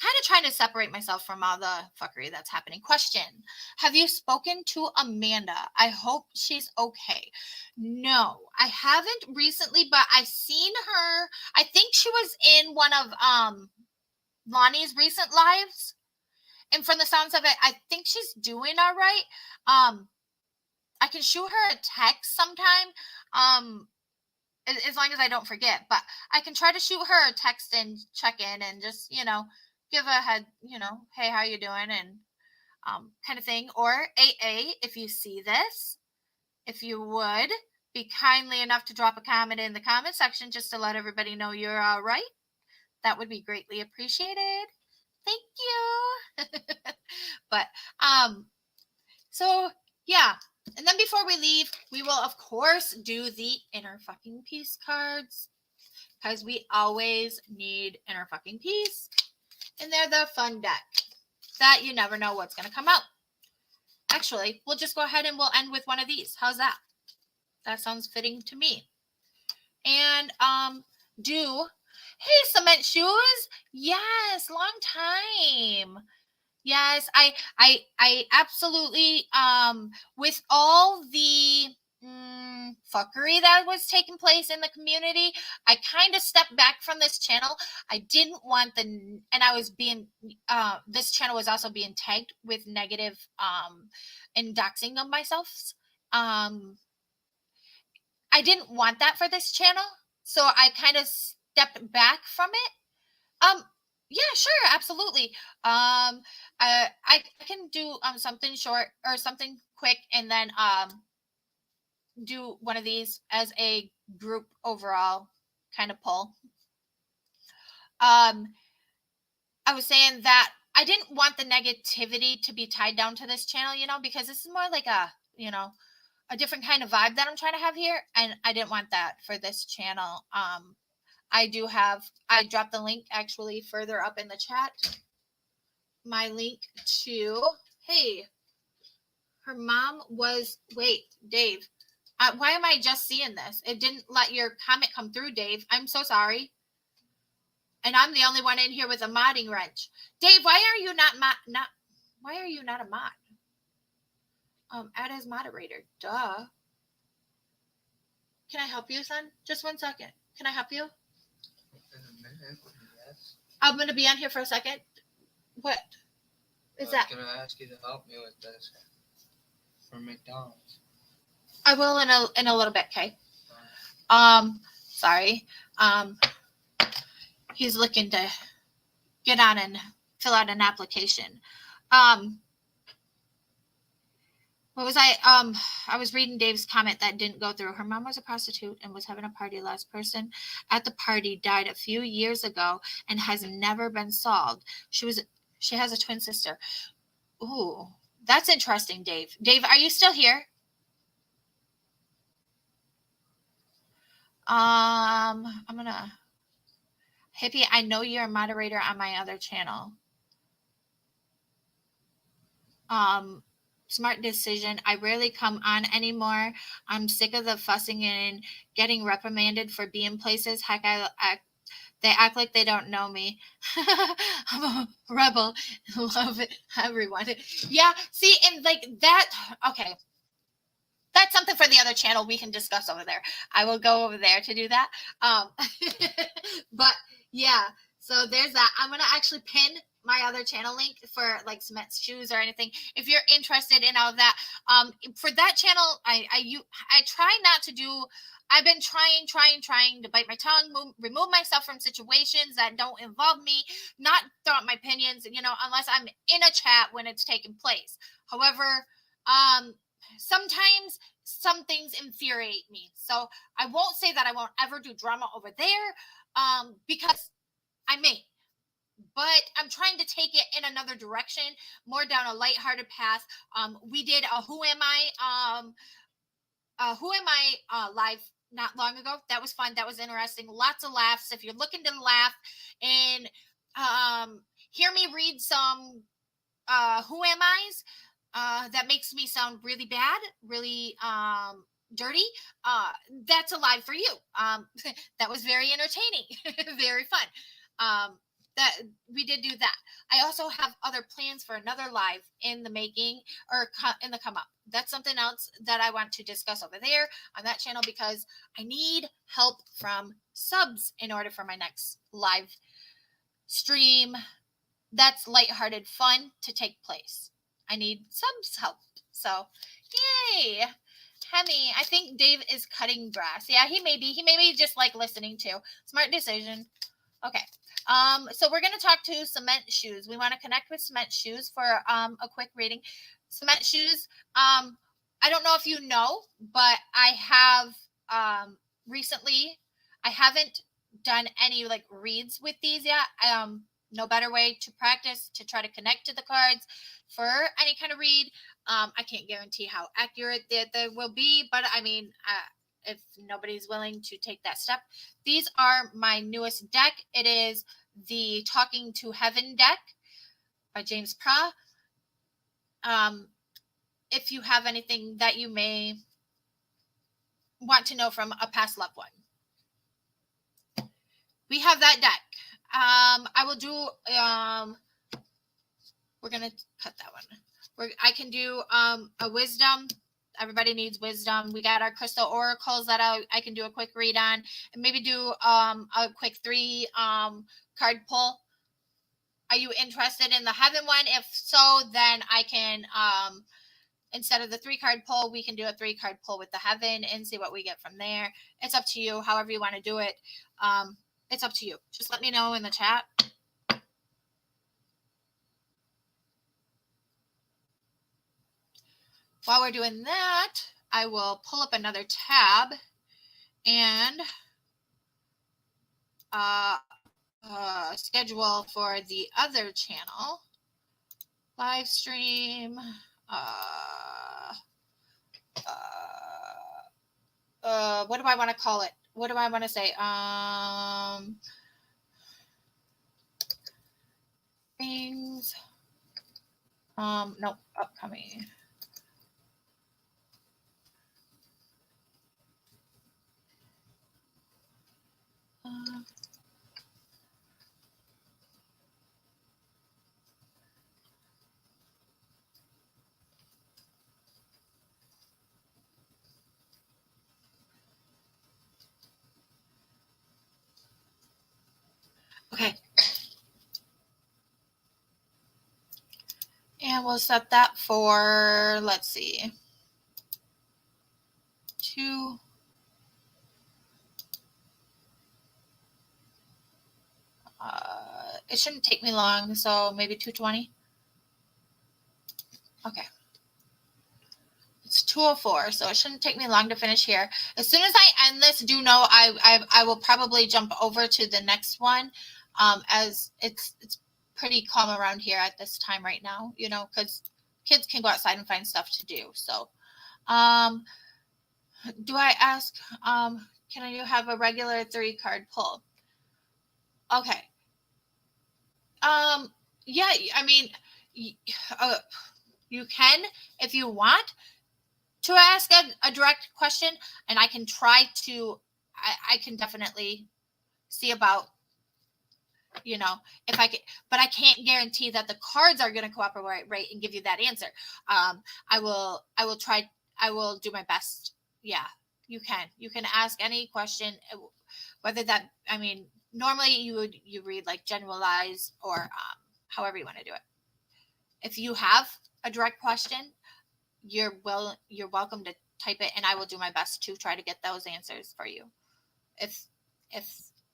Speaker 1: kind of trying to separate myself from all the fuckery that's happening. Question: have you spoken to Amanda? I hope she's okay. No, I haven't recently, but I've seen her. I think she was in one of Lonnie's recent lives, and from the sounds of it, I think she's doing all right. I can shoot her a text sometime, as long as I don't forget, but I can try to shoot her a text and check in and just, give a head, hey, how you doing? And kind of thing. Or AA, if you see this, if you would be kindly enough to drop a comment in the comment section just to let everybody know you're all right, that would be greatly appreciated. Thank you. But so yeah. And then before we leave, we will of course do the inner fucking peace cards, because we always need inner fucking peace. And they're the fun deck that you never know what's going to come out. Actually, we'll just go ahead and we'll end with one of these. How's that? That sounds fitting to me. And hey, Cement Shoes. Yes, long time. Yes, I absolutely, with all the fuckery that was taking place in the community, I kind of stepped back from this channel. I didn't want and I was being, this channel was also being tagged with negative, doxing of myself. I didn't want that for this channel, so I kind of stepped back from it. Yeah, sure, absolutely. I can do something short or something quick, and then do one of these as a group overall kind of poll. I was saying that I didn't want the negativity to be tied down to this channel, because this is more like a a different kind of vibe that I'm trying to have here, and I didn't want that for this channel. I dropped the link actually further up in the chat. My link to, hey, her mom was, wait, Dave, why am I just seeing this? It didn't let your comment come through, Dave. I'm so sorry. And I'm the only one in here with a modding wrench. Dave, why are you not a mod? Add as moderator. Duh. Can I help you, son? Just 1 second. Can I help you?
Speaker 3: In a minute, yes.
Speaker 1: I'm going to be on here for a second. What is that?
Speaker 3: I was going to ask you to help me with this for McDonald's.
Speaker 1: I will in a little bit, okay? Sorry. He's looking to get on and fill out an application. What was I was reading Dave's comment that didn't go through. Her mom was a prostitute and was having a party. Last person at the party died a few years ago and has never been solved. She has a twin sister. Ooh, that's interesting, Dave. Dave, are you still here? I'm gonna, Hippie, I know you're a moderator on my other channel. Smart decision. I rarely come on anymore. I'm sick of the fussing and getting reprimanded for being places. Heck, they act like they don't know me. I'm a rebel. Love it, everyone. Yeah, see, and like that, okay. That's something for the other channel we can discuss over there. I will go over there to do that. But yeah, so there's that. I'm going to actually pin my other channel link for like Cement Shoes or anything. If you're interested in all of that, for that channel, I try not to do, I've been trying to bite my tongue, remove myself from situations that don't involve me, not throw out my opinions, unless I'm in a chat when it's taking place. However, sometimes some things infuriate me. So I won't say that I won't ever do drama over there, because I may. But I'm trying to take it in another direction, more down a lighthearted path. We did a Who Am I live not long ago. That was fun. That was interesting. Lots of laughs. If you're looking to laugh and hear me read some Who Am I's, that makes me sound really bad, really dirty, that's a live for you. That was very entertaining, very fun. that we did do that. I also have other plans for another live in the making or in the come up. That's something else that I want to discuss over there on that channel because I need help from subs in order for my next live stream that's lighthearted fun to take place. I need subs help. So, yay. Hemi, I think Dave is cutting grass. Yeah, he may be just like listening too. Smart decision. Okay. So we're going to talk to cement shoes. We want to connect with cement shoes for a quick reading. Cement shoes. I don't know if you know, but I have recently, I haven't done any like reads with these yet. No better way to practice to try to connect to the cards for any kind of read. I can't guarantee how accurate they will be, but I mean, if nobody's willing to take that step, these are my newest deck. It is the Talking to Heaven deck by James Pra. If you have anything that you may want to know from a past loved one, we have that deck. I will do, we're going to cut that one. I can do a wisdom. Everybody needs wisdom. We got our crystal oracles that I can do a quick read on, and maybe do a quick 3 card pull. Are you interested in the heaven one? If so, then I can, instead of the 3 card pull, we can do a 3 card pull with the heaven and see what we get from there. It's up to you, however you want to do it. It's up to you. Just let me know in the chat. While we're doing that, I will pull up another tab and schedule for the other channel. Live stream. What do I want to call it? What do I want to say? Things. No, upcoming. Okay. And we'll set that for, let's see, 2. It shouldn't take me long, so maybe 2:20. Okay. It's 2:04, so it shouldn't take me long to finish here. As soon as I end this, do know I will probably jump over to the next one, as it's pretty calm around here at this time right now, you know, because kids can go outside and find stuff to do. So, do I ask, can I have a regular 3 card pull? Okay. Yeah, I mean, you can, if you want to ask a direct question, and I can try to, I can definitely see about, you know, if I can, but I can't guarantee that the cards are going to cooperate right and give you that answer. I will try, I will do my best. Yeah, you can ask any question, whether that, I mean, normally you read like generalize or however you want to do it. If you have a direct question, you're welcome to type it, and I will do my best to try to get those answers for you. If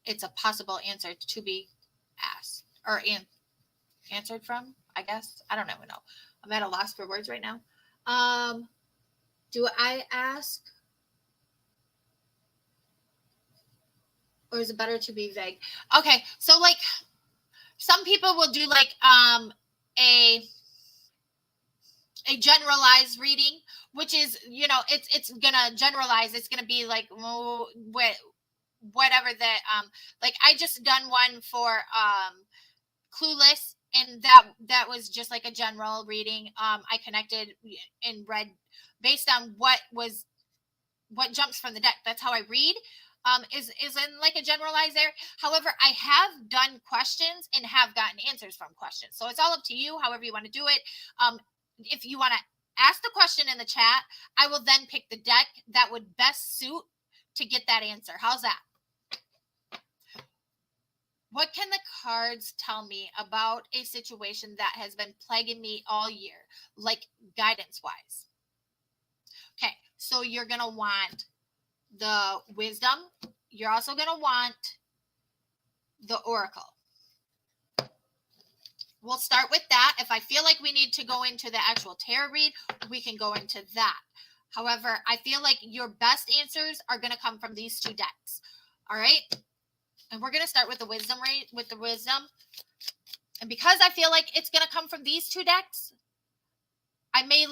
Speaker 1: it's a possible answer to be asked or answered from, I guess. I don't even know. I'm at a loss for words right now. Do I ask? Or is it better to be vague? Okay, so like some people will do like a generalized reading, which is, you know, it's gonna generalize. It's gonna be like whatever that like I just done one for Clueless, and that was just like a general reading. I connected and read based on what jumps from the deck. That's how I read. is in like a generalized area. However, I have done questions and have gotten answers from questions. So it's all up to you, however you want to do it. If you want to ask the question in the chat, I will then pick the deck that would best suit to get that answer. How's that? What can the cards tell me about a situation that has been plaguing me all year, like guidance-wise? Okay, so you're going to want the wisdom. You're also going to want the oracle. We'll start with that. If I feel like we need to go into the actual tarot read, we can go into that. However, I feel like your best answers are going to come from these two decks. All right? And we're going to start with the wisdom rate, with the wisdom. And because I feel like it's going to come from these two decks, I may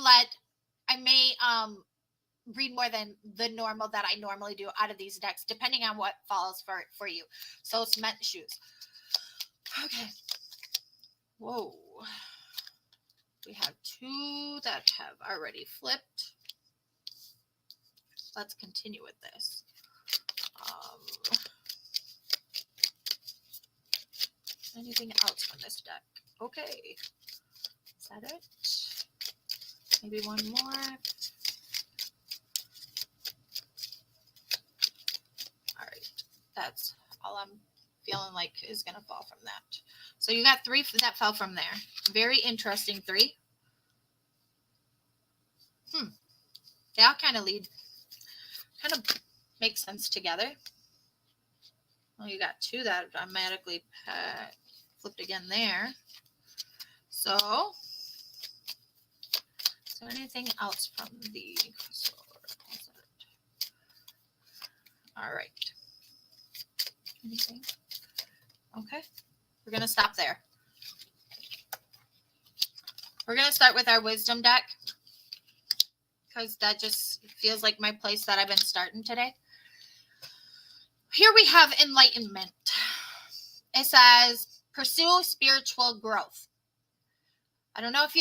Speaker 1: read more than the normal that I normally do out of these decks, depending on what falls for you. So cement shoes. Okay. Whoa. We have two that have already flipped. Let's continue with this. Anything else from this deck? Okay. Is that it? Maybe one more. All right. That's all I'm feeling like is going to fall from that. So you got three that fell from there. Very interesting three. They all kind of make sense together. Well, you got two that automatically flipped again there. So, is there anything else from the crystal? All right. Anything? Okay. We're going to stop there. We're going to start with our wisdom deck because that just feels like my place that I've been starting today. Here we have enlightenment. It says, pursue spiritual growth. I don't know if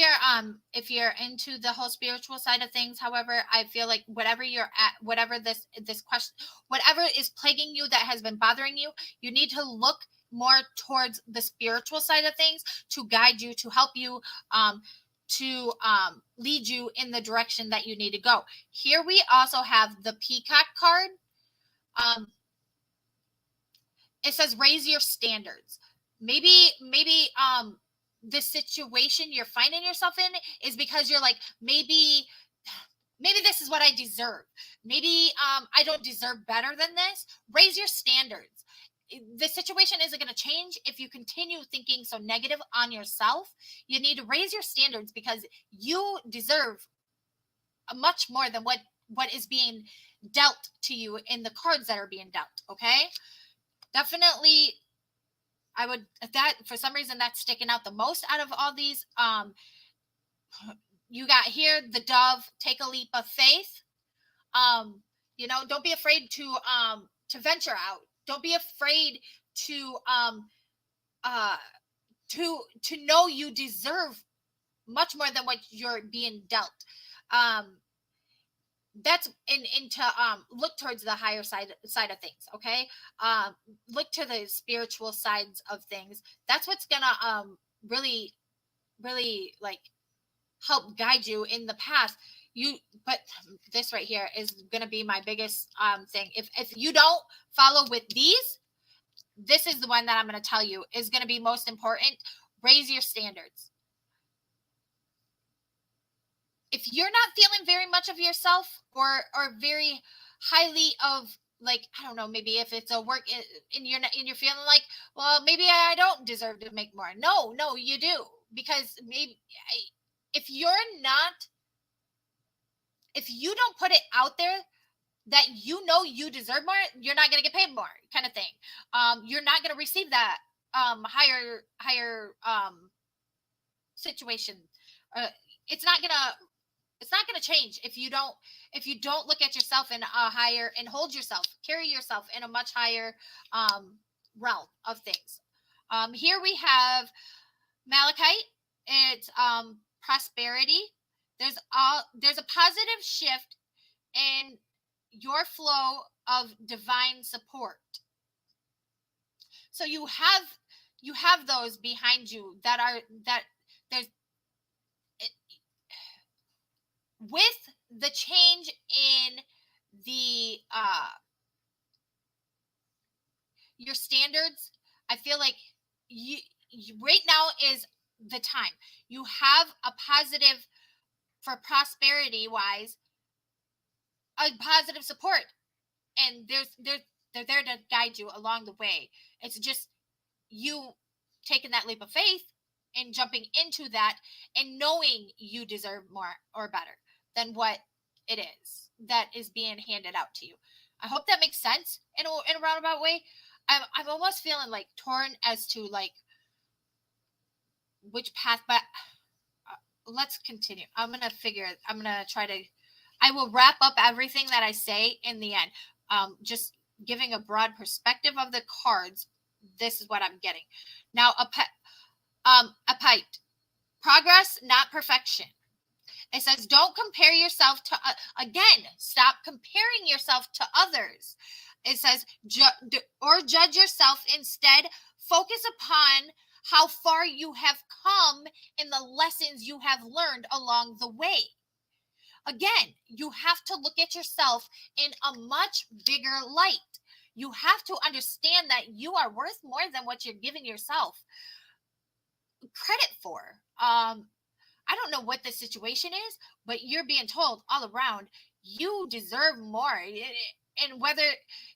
Speaker 1: you're into the whole spiritual side of things. However, I feel like whatever you're at, whatever this question, whatever is plaguing you that has been bothering you, you need to look more towards the spiritual side of things to guide you, to help you, to lead you in the direction that you need to go. Here we also have the peacock card. It says raise your standards. Maybe the situation you're finding yourself in is because you're like, maybe this is what I deserve. Maybe I don't deserve better than this. Raise your standards. The situation isn't going to change if you continue thinking so negative on yourself. You need to raise your standards because you deserve much more than what is being dealt to you in the cards that are being dealt. Okay. Definitely, I would, that for some reason that's sticking out the most out of all these. You got here the dove, take a leap of faith. Don't be afraid to venture out. Don't be afraid to know you deserve much more than what you're being dealt. That's into look towards the higher side of things. Okay. Look to the spiritual sides of things. That's what's gonna really like help guide you in the path. But this right here is gonna be my biggest thing. If you don't follow with these, this is the one that I'm gonna tell you is gonna be most important. Raise your standards. If you're not feeling very much of yourself or very highly of, like, I don't know, maybe if it's a work and you're feeling like, well, maybe I don't deserve to make more. No, you do. Because maybe if you don't put it out there that you deserve more, you're not going to get paid more, kind of thing. You're not going to receive that higher situation. It's not going to change if you don't look at yourself in a higher and carry yourself in a much higher realm of things. Here we have malachite. It's prosperity. There's a positive shift in your flow of divine support. So you have those behind you that there's with the change in the your standards. I feel like you right now is the time. You have a positive, for prosperity wise, a positive support, and they're there to guide you along the way. It's just you taking that leap of faith and jumping into that and knowing you deserve more or better than what it is that is being handed out to you. I hope that makes sense in a roundabout way. I'm almost feeling like torn as to like which path, but let's continue. I'm going to try to, I will wrap up everything that I say in the end. Just giving a broad perspective of the cards. This is what I'm getting. Now, a pipe. Progress, not perfection. It says, don't compare yourself to, again, stop comparing yourself to others. It says, judge yourself instead. Focus upon how far you have come in the lessons you have learned along the way. Again, you have to look at yourself in a much bigger light. You have to understand that you are worth more than what you're giving yourself credit for. I don't know what the situation is, but you're being told all around you deserve more. And whether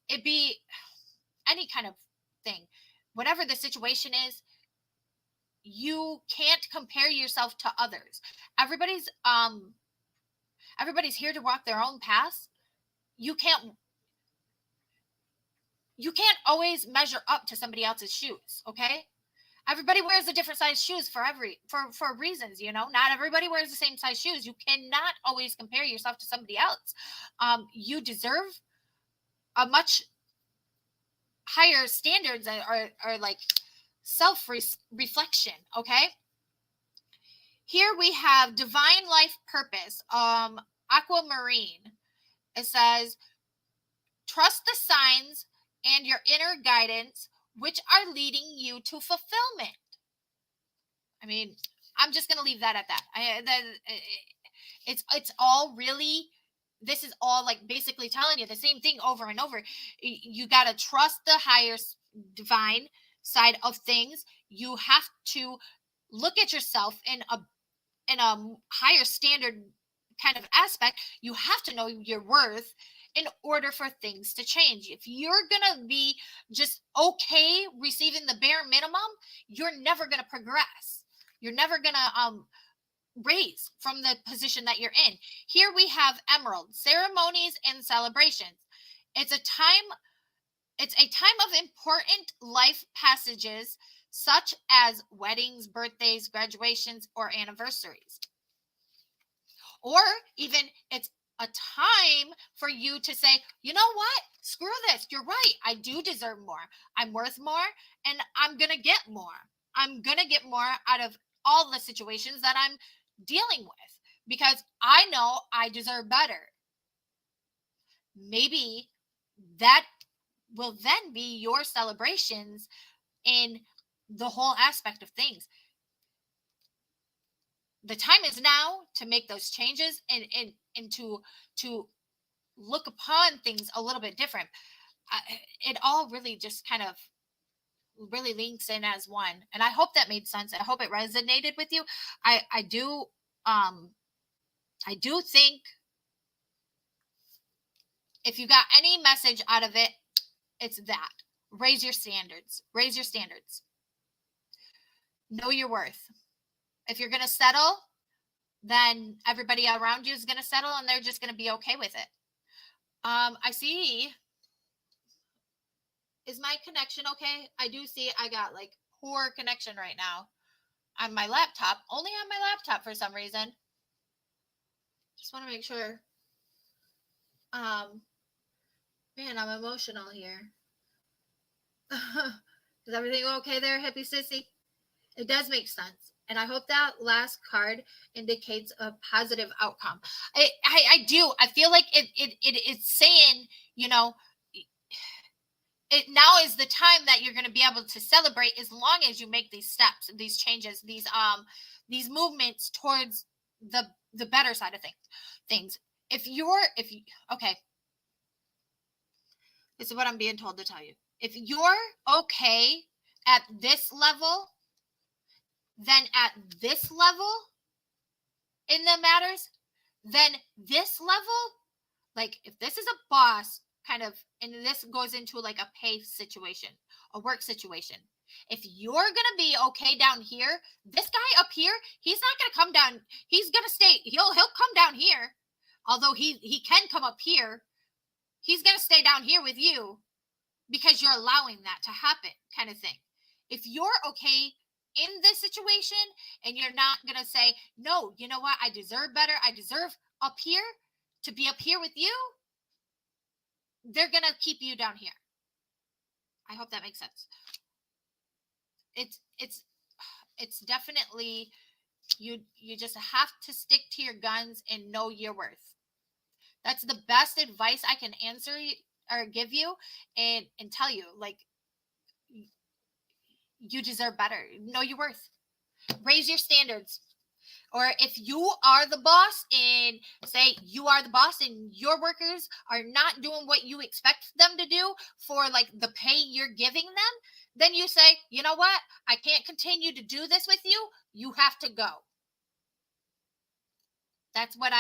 Speaker 1: it be any kind of thing, whatever the situation is, you can't compare yourself to others. Everybody's here to walk their own path. You can't always measure up to somebody else's shoes, okay? Everybody wears a different size shoes for reasons, you know. Not everybody wears the same size shoes. You cannot always compare yourself to somebody else. You deserve a much higher standards are like self-reflection, okay? Here we have divine life purpose, aquamarine. It says, trust the signs and your inner guidance, which are leading you to fulfillment. I mean, I'm just going to leave that at that. It's all really, this is all like basically telling you the same thing over and over. You got to trust the higher divine side of things. You have to look at yourself in a higher standard kind of aspect. You have to know your worth in order for things to change. If you're going to be just okay receiving the bare minimum, you're never going to progress. You're never going to raise from the position that you're in. Here we have emerald, ceremonies and celebrations. It's a time of important life passages such as weddings, birthdays, graduations, or anniversaries. Or even it's a time for you to say, you know what? Screw this. You're right. I do deserve more. I'm worth more, and I'm going to get more. I'm going to get more out of all the situations that I'm dealing with because I know I deserve better. Maybe that will then be your celebrations in the whole aspect of things. The time is now to make those changes and to look upon things a little bit different. It all really just kind of really links in as one. And I hope that made sense. I hope it resonated with you. I do think if you got any message out of it, it's that. Raise your standards. Raise your standards. Know your worth. If you're going to settle, then everybody around you is going to settle and they're just going to be okay with it. I see. Is my connection okay? I do see I got like poor connection right now on my laptop. Only on my laptop for some reason. Just want to make sure. Man, I'm emotional here. Is everything okay there, hippie sissy? It does make sense. And I hope that last card indicates a positive outcome. I do. I feel like it's saying, you know, now is the time that you're going to be able to celebrate, as long as you make these steps, these changes, these movements towards the better side of things. Okay, this is what I'm being told to tell you. If you're okay at this level, then at this level in the matters, then this level, like if this is a boss kind of, and this goes into like a pay situation, a work situation. If you're going to be okay down here, this guy up here, he's not going to come down. He's going to stay. He'll come down here. Although he can come up here. He's going to stay down here with you because you're allowing that to happen, kind of thing. If you're okay in this situation and you're not going to say, no, you know what? I deserve better. I deserve up here to be up here with you. They're going to keep you down here. I hope that makes sense. It's definitely, you just have to stick to your guns and know your worth. That's the best advice I can answer or give you and tell you. Like, you deserve better. Know your worth. Raise your standards. Or if you are the boss and say you are the boss and your workers are not doing what you expect them to do for like the pay you're giving them, then you say, you know what? I can't continue to do this with you. You have to go. That's what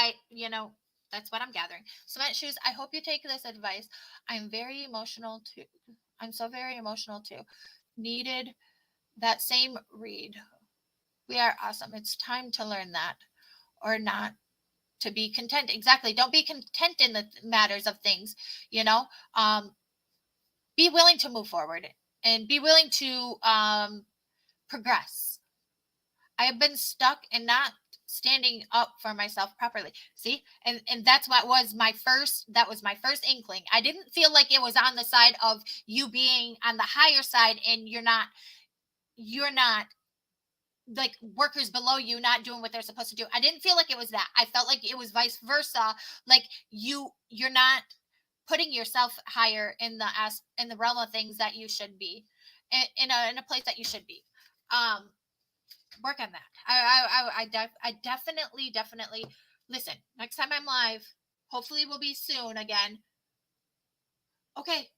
Speaker 1: that's what I'm gathering. Cement Shoes, I hope you take this advice. I'm very emotional too. I'm so very emotional too. Needed that same read. We are awesome. It's time to learn that, or not to be content. Exactly. Don't be content in the matters of things, be willing to move forward and be willing to progress. I have been stuck and not standing up for myself properly. See? And that's what was my first inkling. I didn't feel like it was on the side of you being on the higher side and you're not like workers below you not doing what they're supposed to do. I didn't feel like it was that. I felt like it was vice versa. Like you're not putting yourself higher in the realm of things that you should be, in a place that you should be. Work on that. I definitely listen. Next time I'm live, hopefully we'll be soon again. Okay.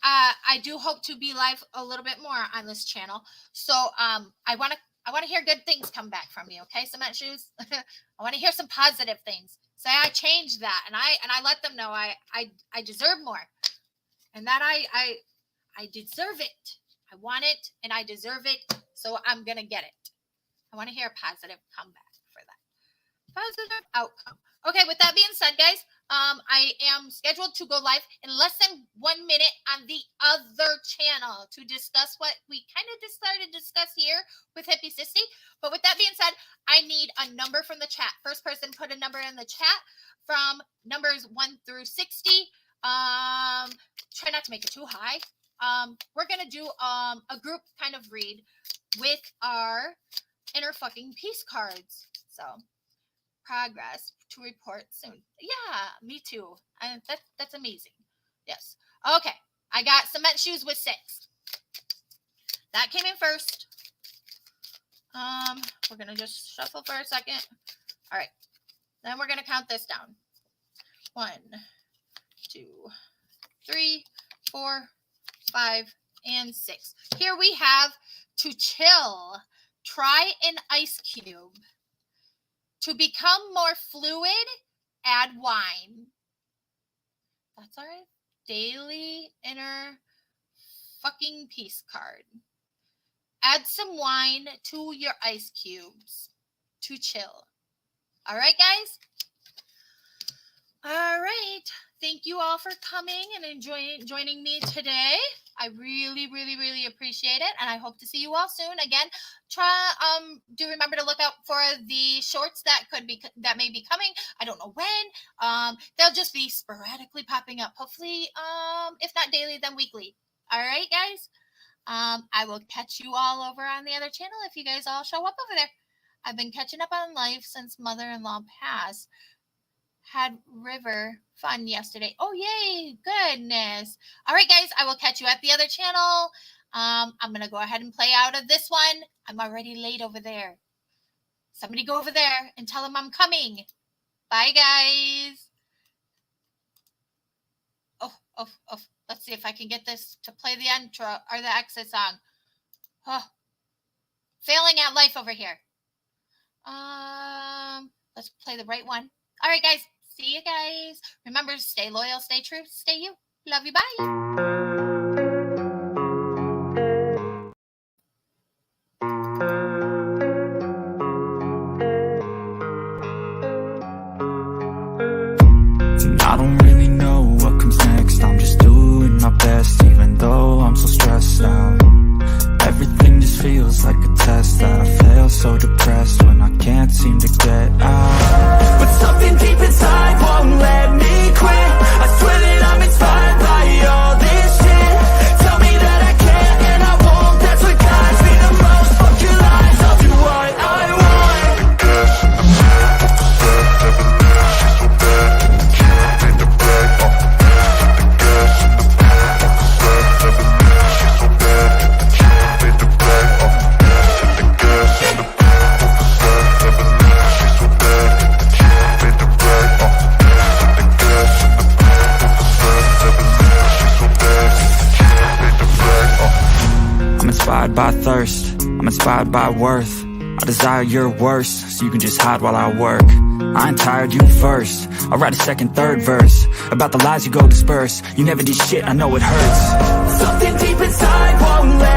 Speaker 1: I do hope to be live a little bit more on this channel. So I want to hear good things come back from you. Okay, Cement Shoes. I want to hear some positive things. Say I changed that, and I let them know I deserve more, and that I deserve it. I want it, and I deserve it. So I'm gonna get it. I want to hear a positive comeback for that. Positive outcome. Okay, with that being said, guys, I am scheduled to go live in less than 1 minute on the other channel to discuss what we kind of started to discuss here with Hippie Sissy. But with that being said, I need a number from the chat. First person put a number in the chat from numbers 1 through 60. Try not to make it too high. We're going to do a group kind of read with our inner fucking peace cards. So, progress to report soon. Yeah, me too. And that's amazing. Yes. Okay. I got Cement Shoes with 6. That came in first. We're gonna just shuffle for a second. All right. Then we're gonna count this down. 1, 2, 3, 4, 5, and 6. Here we have to chill. Try an ice cube. To become more fluid, add wine. That's our daily inner fucking peace card. Add some wine to your ice cubes to chill. All right, guys? All right. Thank you all for coming and joining me today. I really appreciate it, and I hope to see you all soon. Again, do remember to look out for the shorts that may be coming. I don't know when. They'll just be sporadically popping up. Hopefully, if not daily, then weekly. All right, guys. I will catch you all over on the other channel if you guys all show up over there. I've been catching up on life since mother-in-law passed. Had river fun yesterday. Oh, yay. Goodness. All right, guys, I will catch you at the other channel. I'm going to go ahead and play out of this one. I'm already late over there. Somebody go over there and tell them I'm coming. Bye, guys. Oh. Let's see if I can get this to play the intro or the exit song. Oh, failing at life over here. Let's play the right one. All right, guys. See you guys. Remember, stay loyal, stay true, stay you. Love you. Bye.
Speaker 2: I don't really know what comes next. I'm just doing my best, even though I'm so stressed out. Everything just feels like a test that I fail, so depressed when I can't seem to get out. But something deep inside won't let me quit. I swear that I'm inspired by all this shit. Tell me that I can't and I won't. That's what guides me the most. Fuck your lies, I'll do what I want. The gas in the back, never left. She's so bad, can't beat the back. The gas in the back, never left. She's so bad, can't beat the back. The gas in the back, never left. She's so bad, can't beat the back. The gas in the back, never left. She's so bad, can't beat the back. I'm inspired by thirst, I'm inspired by worth. I desire your worst, so you can just hide while I work. I ain't tired, you first. I'll write a second, third verse about the lies you go disperse. You never did shit, I know it hurts. Something deep inside won't let